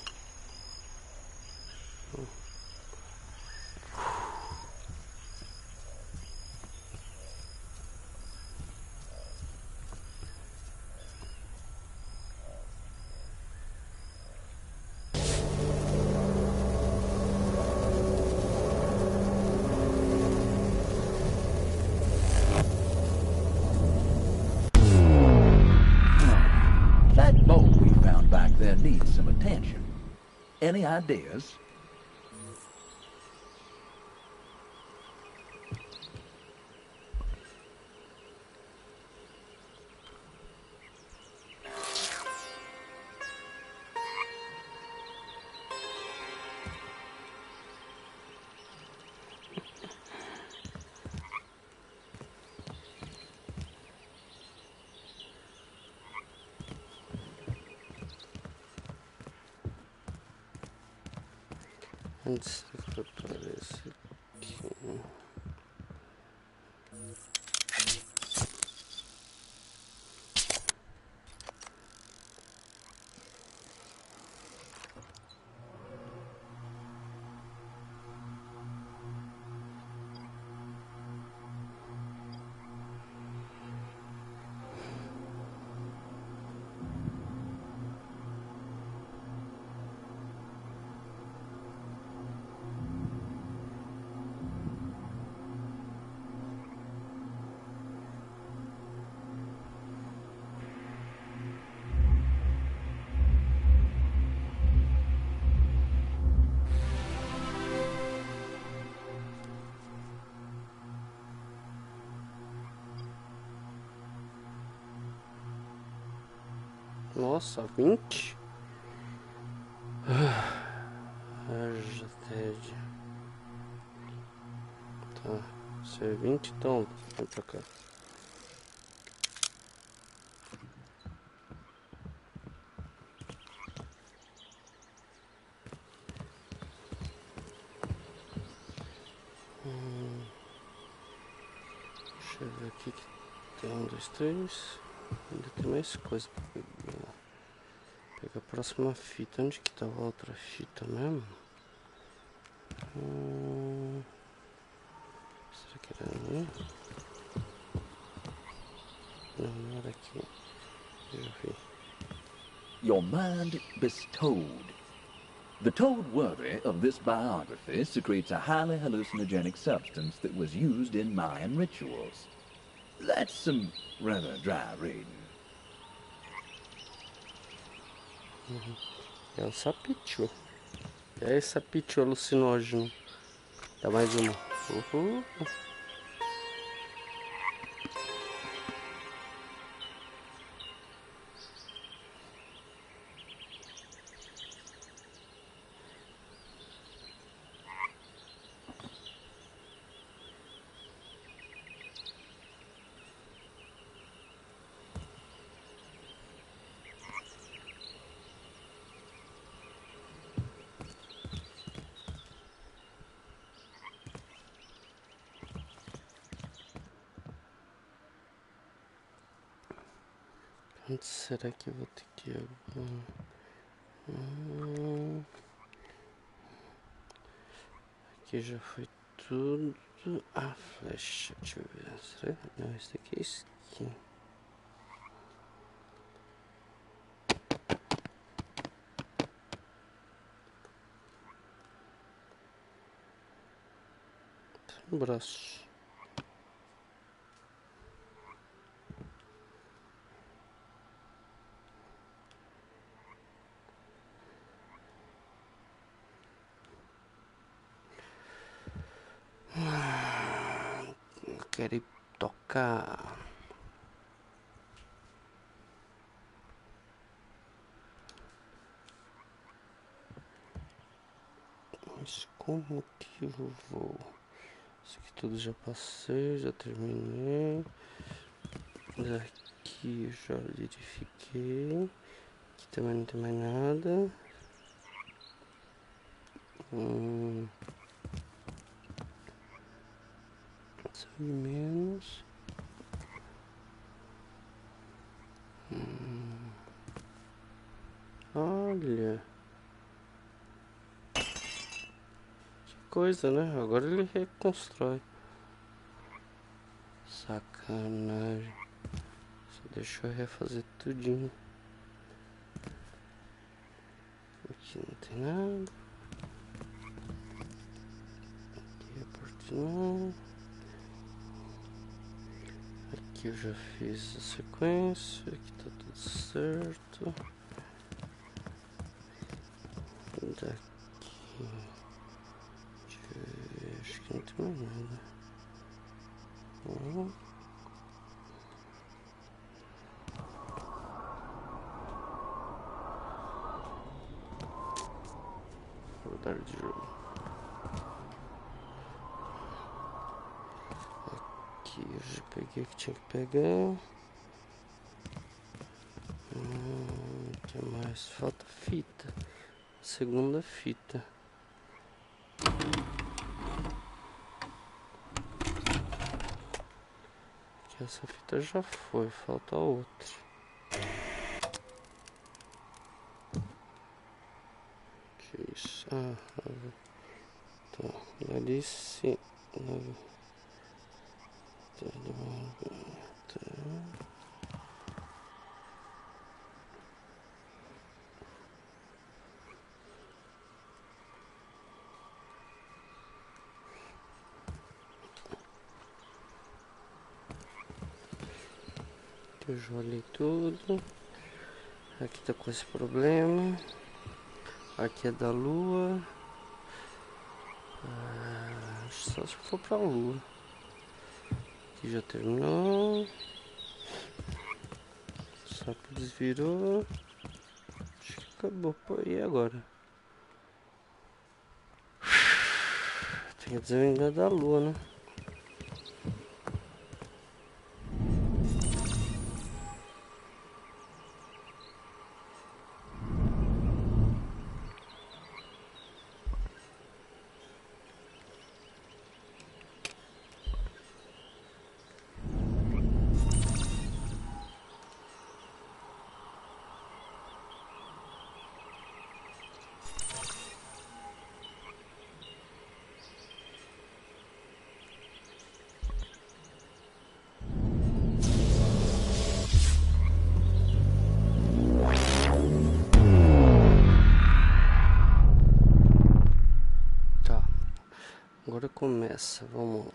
That bowl we found back there needs some attention. Any ideas? Antes de preparar esse aqui. Nossa, 20? Haja TED. Tá, isso é 20, então vem pra cá. Deixa eu ver aqui que tem 1, 2, 3. Ainda tem mais coisa pra pegar. Pega a próxima fita. Onde que tá a outra fita mesmo? Será que era ali? Não era aqui. Já vi. Your mind bestowed. The toad worthy of this biography secretes a highly hallucinogenic substance that was used in Mayan rituals. That's some rather dry reading. É um sapichu. É esse sapichu alucinógeno. Dá mais uma. Onde será que eu vou ter que ir agora? Aqui já foi tudo. A flecha, deixa eu ver. Será? Não, esse daqui é skin. Um braço. Quero ir tocar. Mas como que eu vou? Isso aqui tudo já passei, já terminei. Daqui eu já verifiquei. Aqui também não tem mais nada. Menos. Olha. Que coisa, né? Agora ele reconstrói. Sacanagem. Só deixou eu refazer tudinho. Aqui não tem nada. Aqui é parte não. Aqui eu já fiz a sequência, aqui tá tudo certo. Daqui, deixa eu ver, acho que não tem mais nada. Vou dar de jogo. Aqui eu já peguei o que tinha que pegar. O que mais? Falta fita. Segunda fita. Que essa fita já foi, falta outra. Que isso? Tá, ali sim. Eu já olhei tudo. Aqui tá com esse problema. Aqui é da lua. Só se for pra lua. Aqui já terminou. O sapo desvirou. Acho que acabou. Pô, e agora? Tem que desvendar da lua, né? nessa, vamos lá.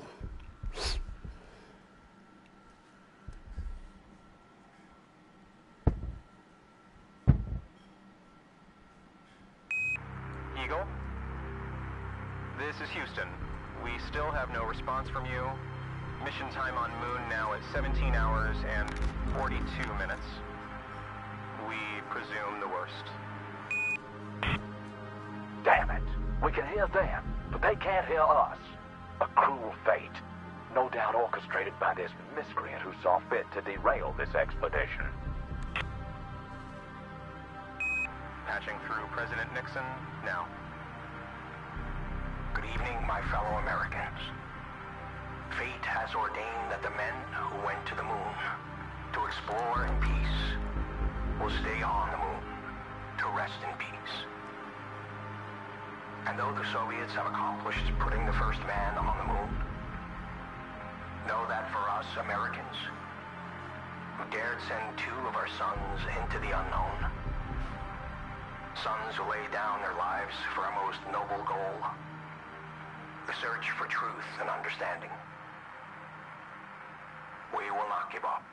Eagle? This is Houston. We still have no response from you. Mission time on Moon now at 17 hours and 42 minutes. We presume the worst. Damn it! We can hear them, but they can't hear us. A cruel fate. No doubt orchestrated by this miscreant who saw fit to derail this expedition. Patching through President Nixon now. Good evening, my fellow Americans. Fate has ordained that the men who went to the moon to explore in peace will stay on the moon to rest in peace. And though the Soviets have accomplished putting the first man on the moon, know that for us Americans, who dared send 2 of our sons into the unknown, sons who laid down their lives for a most noble goal, the search for truth and understanding, we will not give up.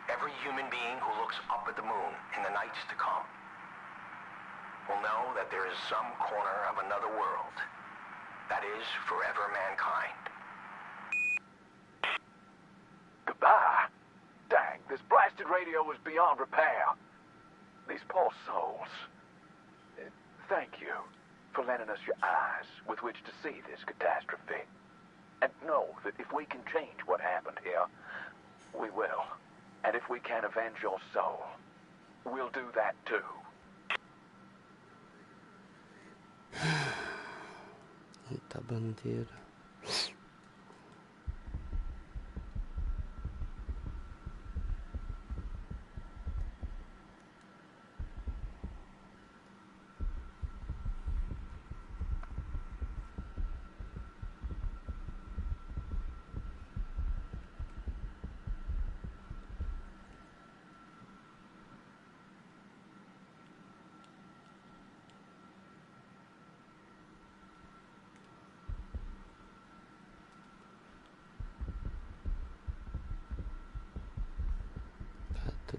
Every human being who looks up at the moon in the nights to come will know that there is some corner of another world that is forever mankind. Goodbye. Dang, this blasted radio is beyond repair. These poor souls. Thank you for lending us your eyes with which to see this catastrophe. And know that if we can change what happened here, we will. And if we can avenge your soul, we'll do that too. Eita bandeira.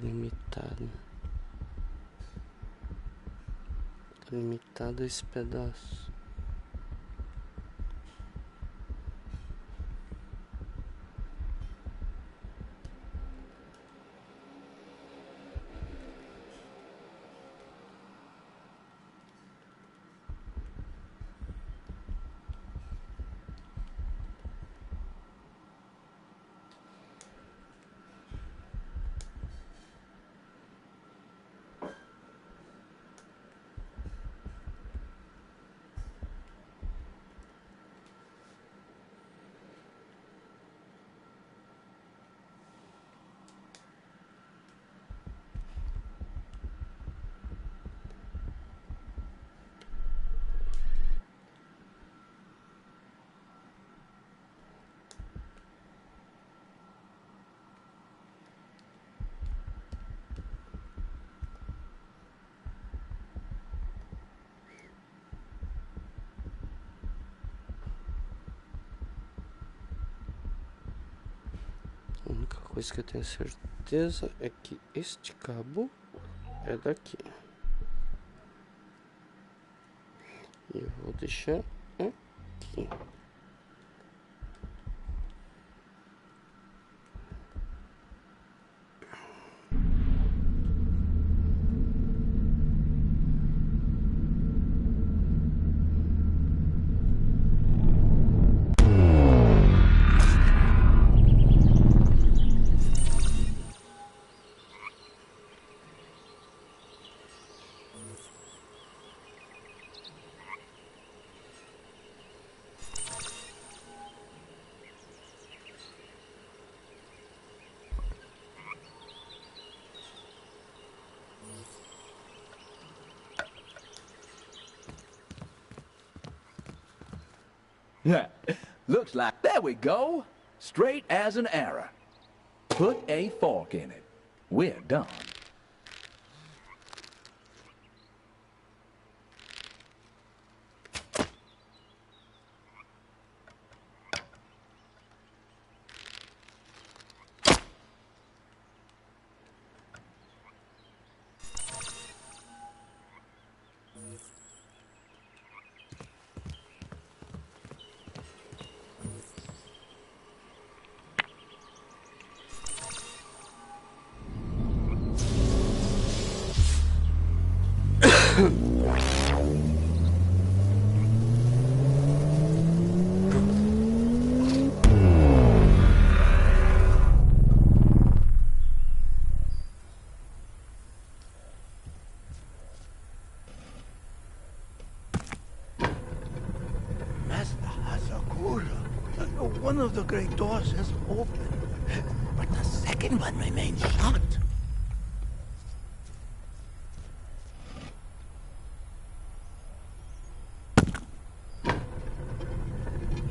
Limitado. Limitado esse pedaço. A única coisa que eu tenho certeza é que este cabo é daqui. E eu vou deixar aqui. Yeah, looks like, there we go. Straight as an arrow. Put a fork in it. We're done. Master Asakura, one of the great doors has opened, but the second one remains shut.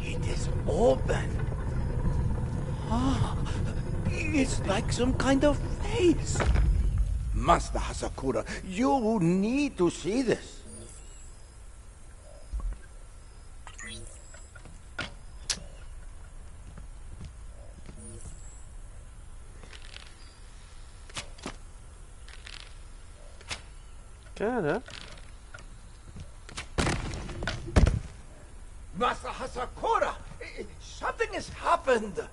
It is open. Ah, it's like some kind of face. Master Asakura, you need to see this. Cara. Master Asakura, something has happened.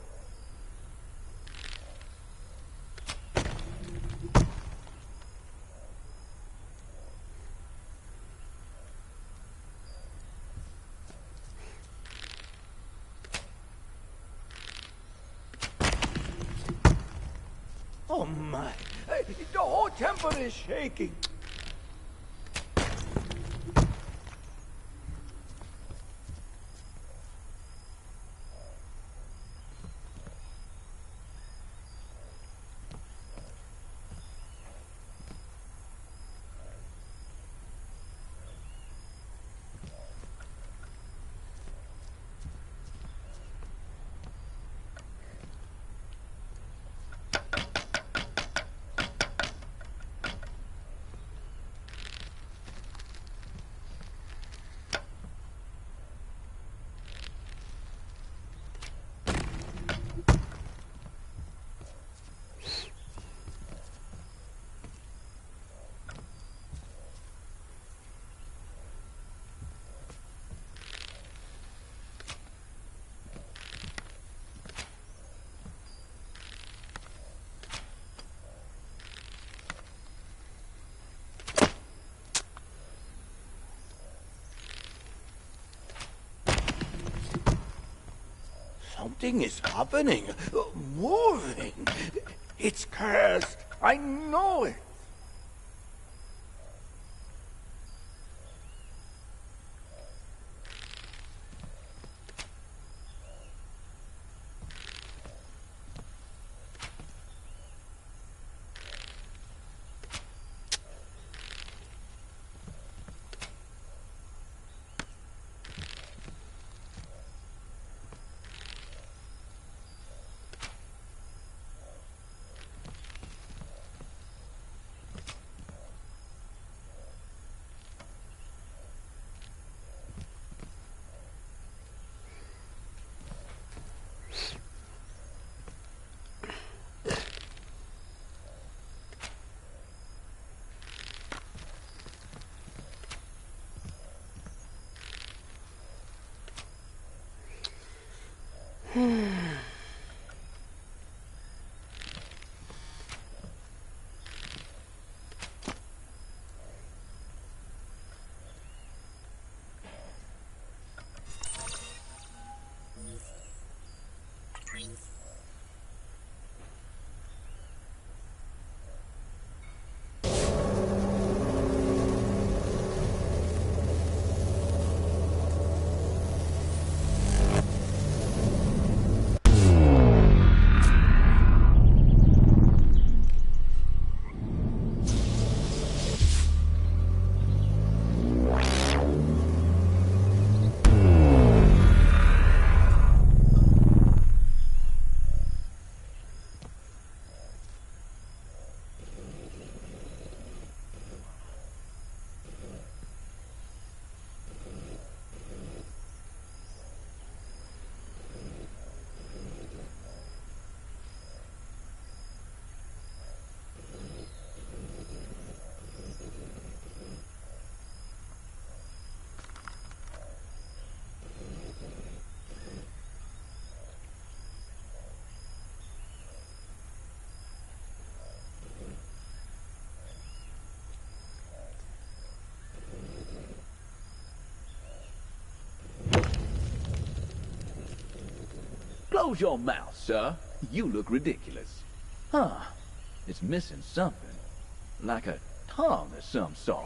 Oh my, the whole temple is shaking. Something is happening. Moving. It's cursed. I know it. Close your mouth, sir. You look ridiculous. Huh. It's missing something. Like a tongue of some sort.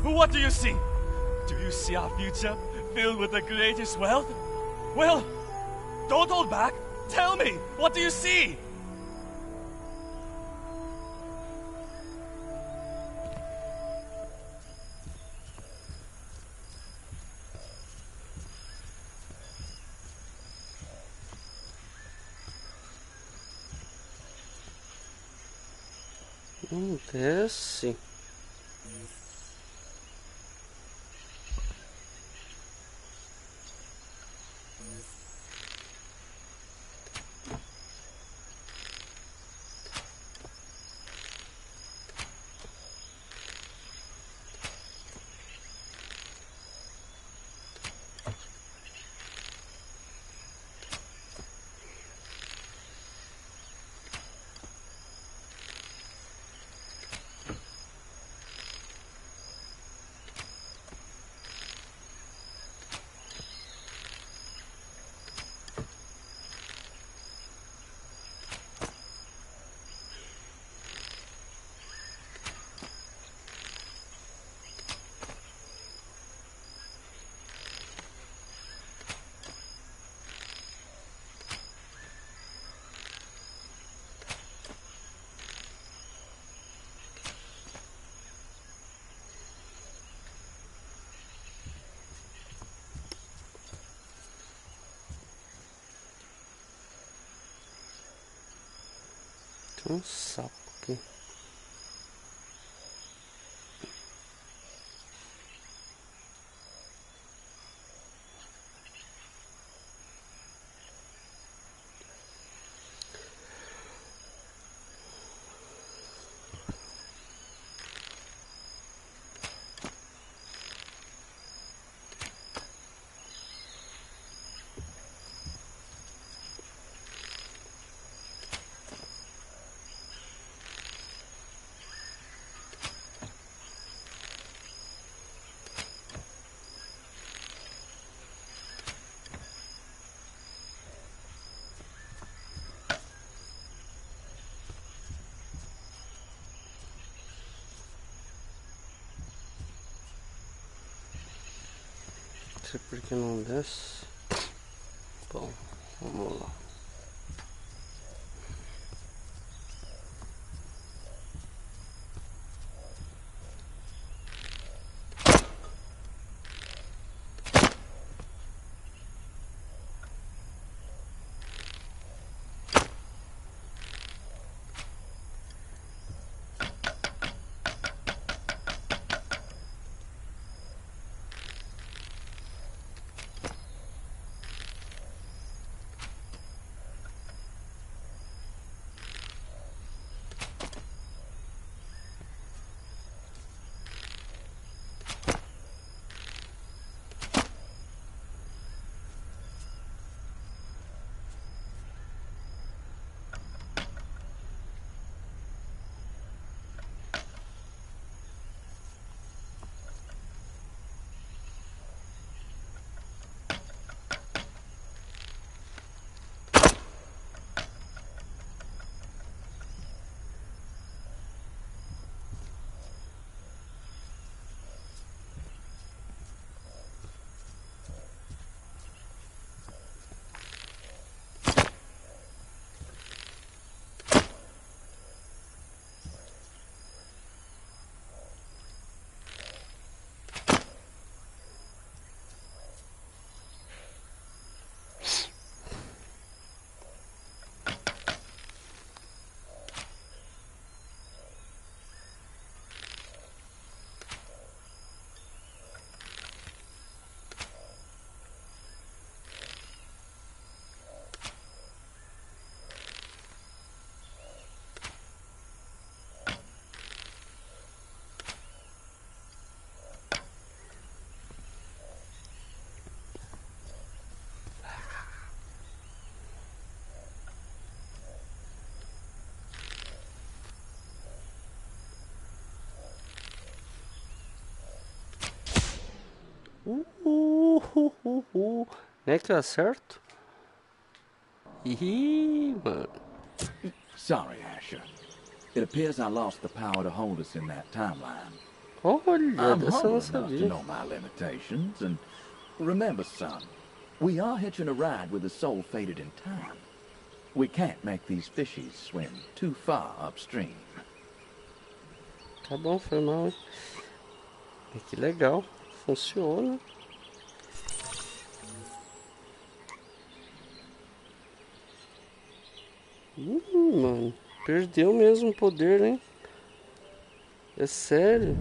What do you see? Do you see our future filled with the greatest wealth? Well, don't hold back. Tell me, what do you see? Desce. Tem um sapo aqui. Não sei por que não desce. Bom, vamos lá. É que eu acerto? Ih, mano. Sorry, Asher. It appears I lost the power to hold us in that timeline. Olha, I'm dessa eu humble não enough to sabia. know my limitations, and remember, son, we are hitching a ride with a soul fated in time. We can't make these fishies swim too far upstream. Tá bom, foi mal, hein? Que legal. Funciona. Mano. Perdeu mesmo o poder, hein? É sério?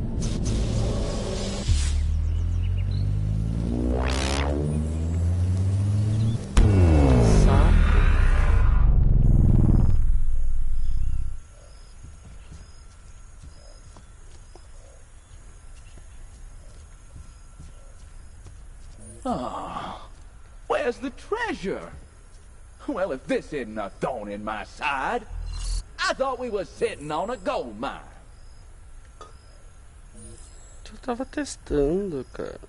Oh, where's the treasure? Well, if this isn't a thorn in my side, I thought we were sitting on a gold mine. Eu tava testando, cara.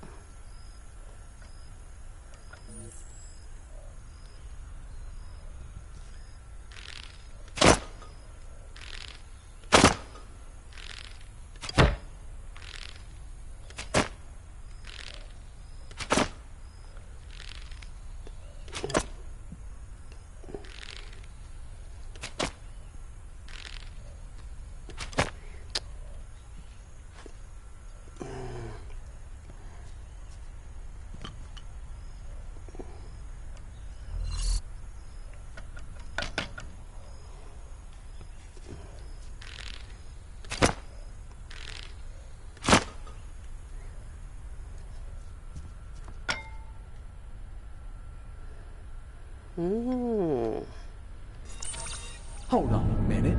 Hold on a minute.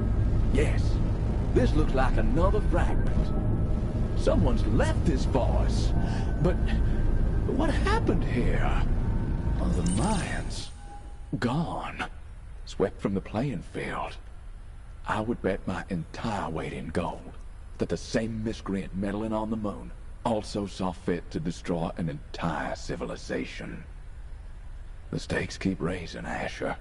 Yes, this looks like another fragment. Someone's left this for us. But what happened here? Oh, the Mayans. Gone. Swept from the playing field. I would bet my entire weight in gold that the same miscreant meddling on the moon also saw fit to destroy an entire civilization. The stakes keep raising, Asher.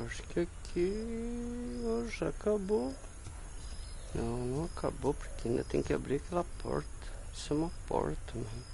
Acho que aqui já acabou. Não, não acabou porque ainda tem que abrir aquela porta. Isso é uma porta, mano.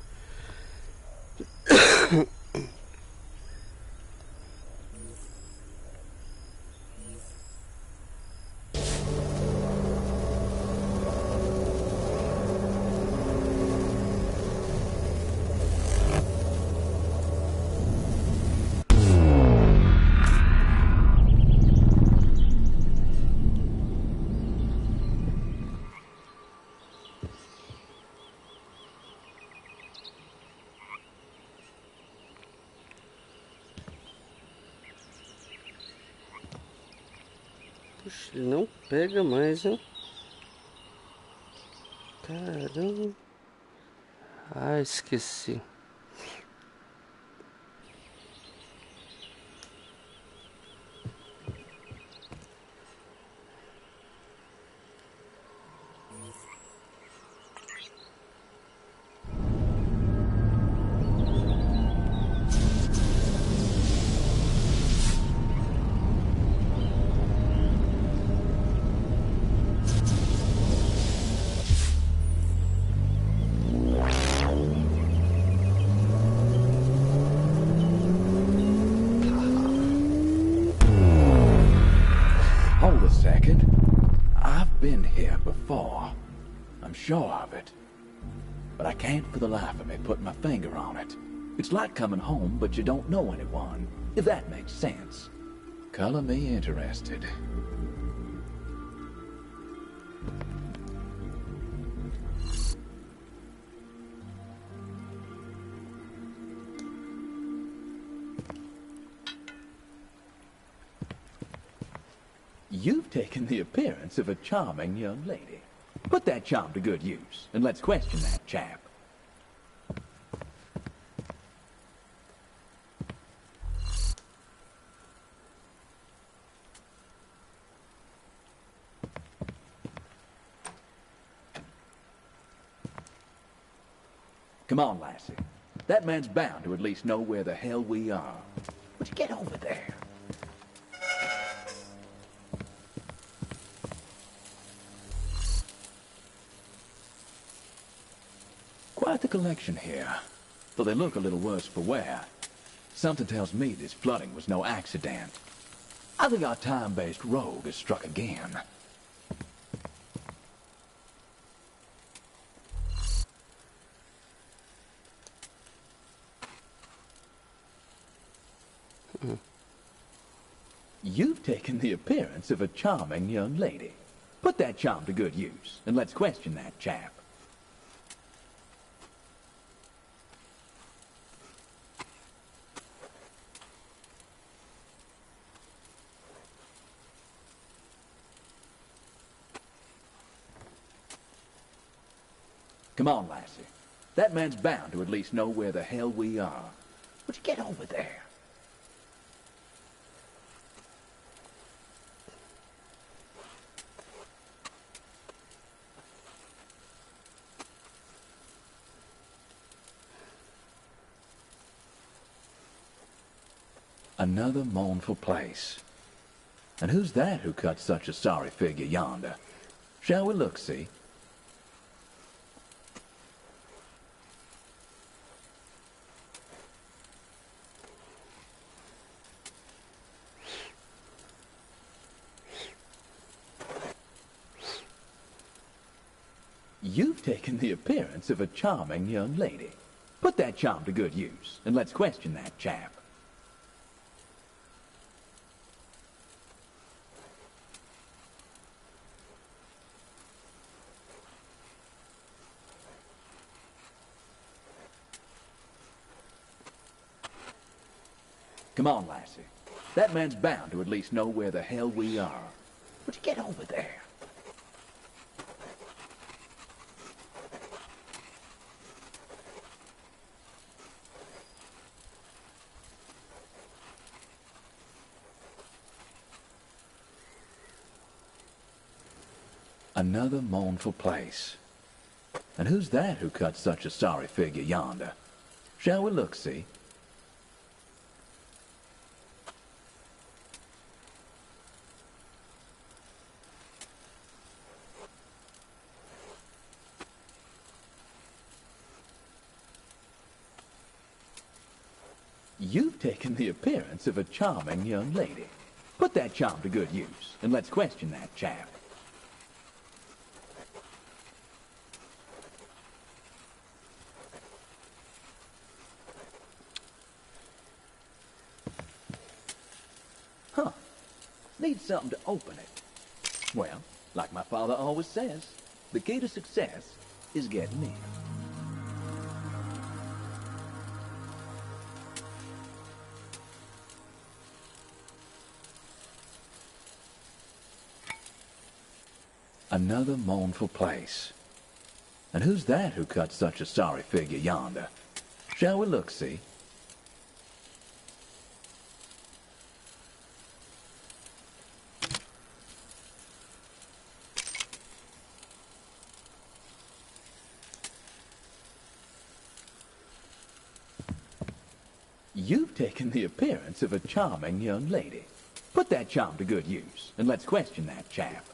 Puxa, ele não pega mais, hein? Caramba. Ah, esqueci. Hold a second. I've been here before. I'm sure of it. But I can't for the life of me put my finger on it. It's like coming home, but you don't know anyone, if that makes sense. Color me interested. You've taken the appearance of a charming young lady. Put that charm to good use, and let's question that chap. Come on, lassie. That man's bound to at least know where the hell we are. Would you get over there? Quite the collection here, though they look a little worse for wear. Something tells me this flooding was no accident. I think our time-based rogue has struck again. You've taken the appearance of a charming young lady. Put that charm to good use, and let's question that chap. Come on, lassie. That man's bound to at least know where the hell we are. Would you get over there? Another mournful place. And who's that who cut such a sorry figure yonder? Shall we look, see? You've taken the appearance of a charming young lady. Put that charm to good use, and let's question that chap. Come on, lassie. That man's bound to at least know where the hell we are. Would you get over there? Another mournful place. And who's that who cut such a sorry figure yonder? Shall we look, see? You've taken the appearance of a charming young lady. Put that charm to good use, and let's question that chap. Huh. Need something to open it. Well, like my father always says, the key to success is getting in. Another mournful place. And who's that who cut such a sorry figure yonder? Shall we look, see? You've taken the appearance of a charming young lady. Put that charm to good use, and let's question that chap.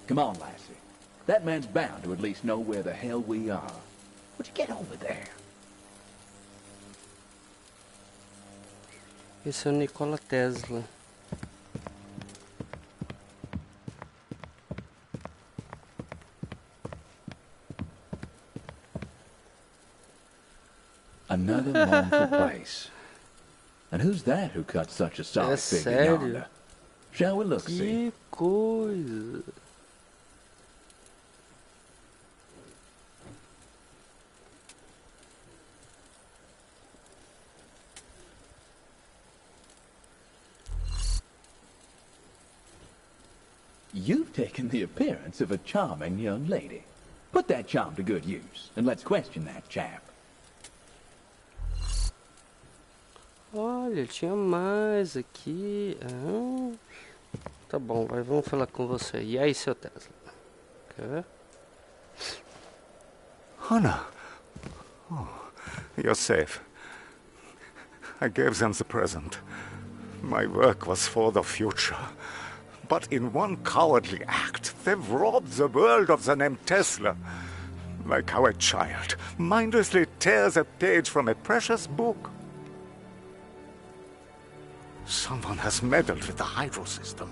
Come on, lassie. That man's bound to at least know where the hell we are. Would you get over there? Esse é o Nikola Tesla. Another mournful place. And who's that who cut such a sorry figure yonder? Shall we look, see? Que coisa. You've taken the appearance of a charming young lady. Put that charm to good use, and let's question that chap. Olha, tinha mais aqui. Ah, tá bom, vamos falar com você. E aí, seu Tesla? Quer ver? Hannah. Oh, you're safe. I gave them the present. My work was for the future. But in one cowardly act, they've robbed the world of the name Tesla. Like how a child mindlessly tears a page from a precious book. Someone has meddled with the hydro system.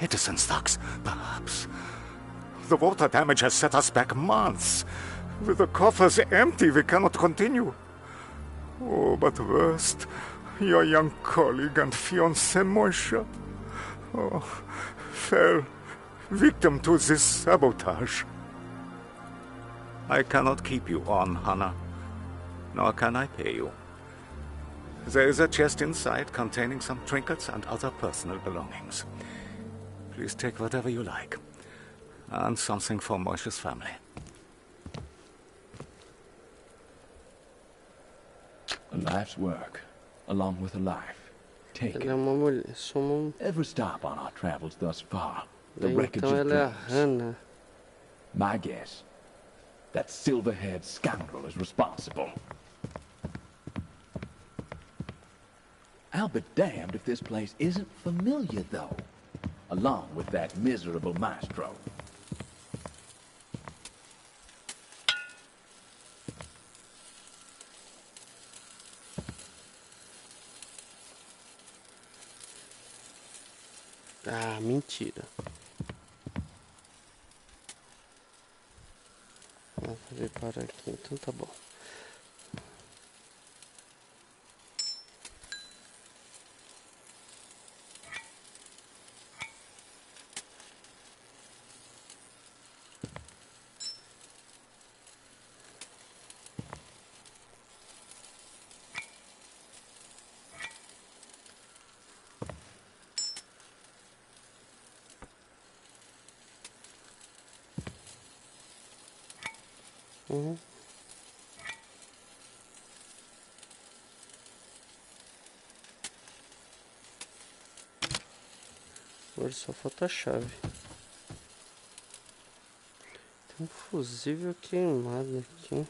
Edison stocks, perhaps. The water damage has set us back months. With the coffers empty, we cannot continue. Oh, but worst, your young colleague and fiancée, Moisha, fell victim to this sabotage. I cannot keep you on, Hannah. Nor can I pay you. There is a chest inside containing some trinkets and other personal belongings. Please take whatever you like. And something for Moisha's family. A life's work, along with a life. Take Ela é it. uma mulher, sou uma... Every stop on our travels thus far, the Daí, wreckage então of ela é a dreams. Hannah. My guess, that silver-haired scoundrel is responsible. I'll be damned if this place isn't familiar, though, along with that miserable maestro. Ah, mentira. Vou fazer parar aqui, então tá bom. Uhum. Agora só falta a chave. Tem um fusível queimado aqui.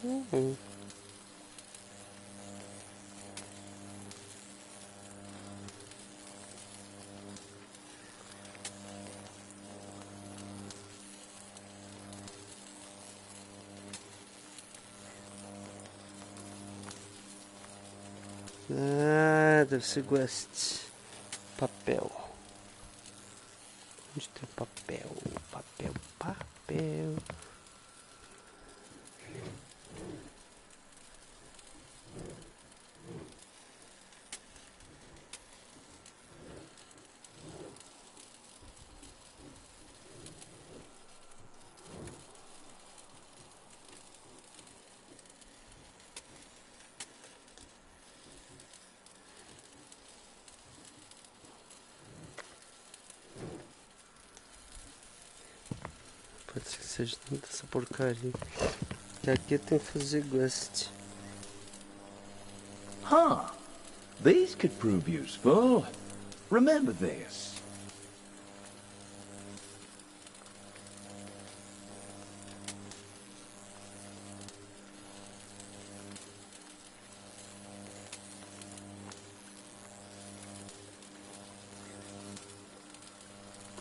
Uhum. Ah, deve ser Ghost. Papel. Onde tem papel? Papel, papel. Pode ser que seja tanta essa porcaria. E aqui tem que fazer Ghost. Huh. These could prove useful. Remember this.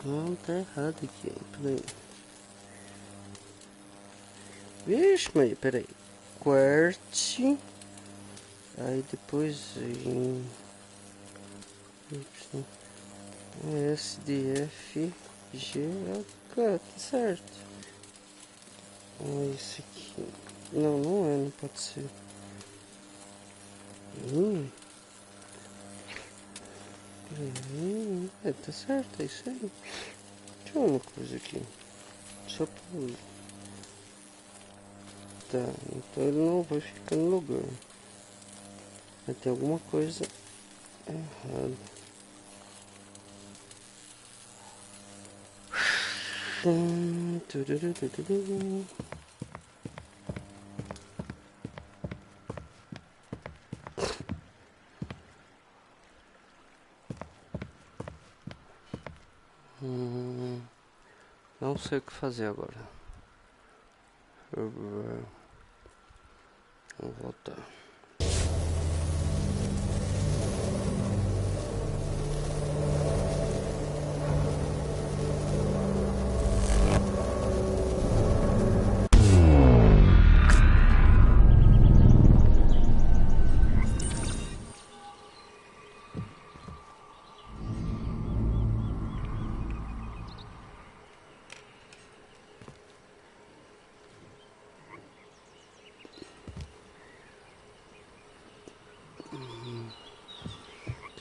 Não, tá errado aqui. Peraí. Vixe, mas peraí. Quert. Aí depois em Y, S, D, F, G, H, tá certo. Esse aqui, não, não é, não pode ser. Tá certo, é isso aí. Deixa eu ver uma coisa aqui. Só por... Tá, então ele não vai ficar no lugar. Vai ter alguma coisa errada. Não sei o que fazer agora. Vamos voltar.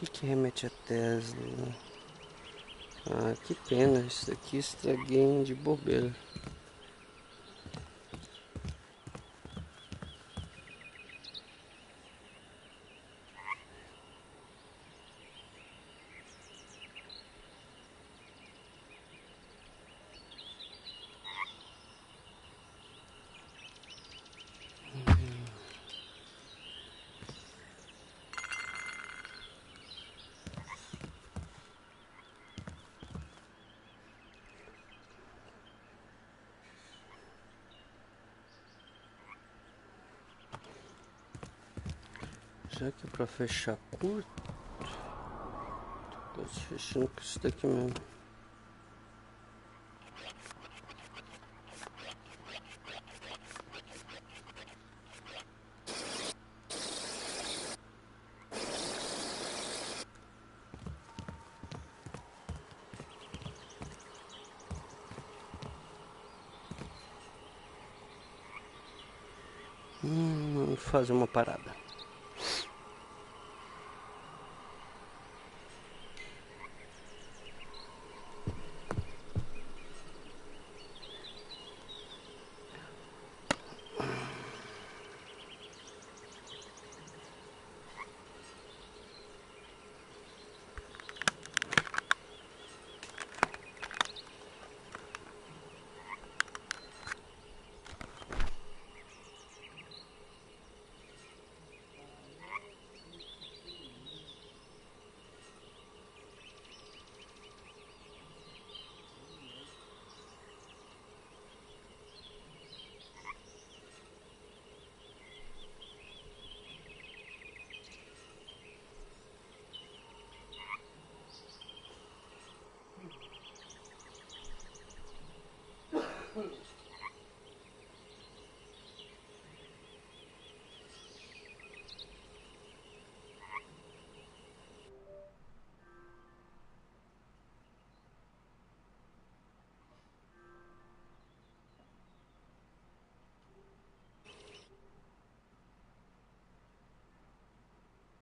O que remete a Tesla? Ah, que pena, isso aqui estraguei de bobeira. Já que é pra fechar curto, tô fechando com isso daqui mesmo. Vamos fazer uma parada.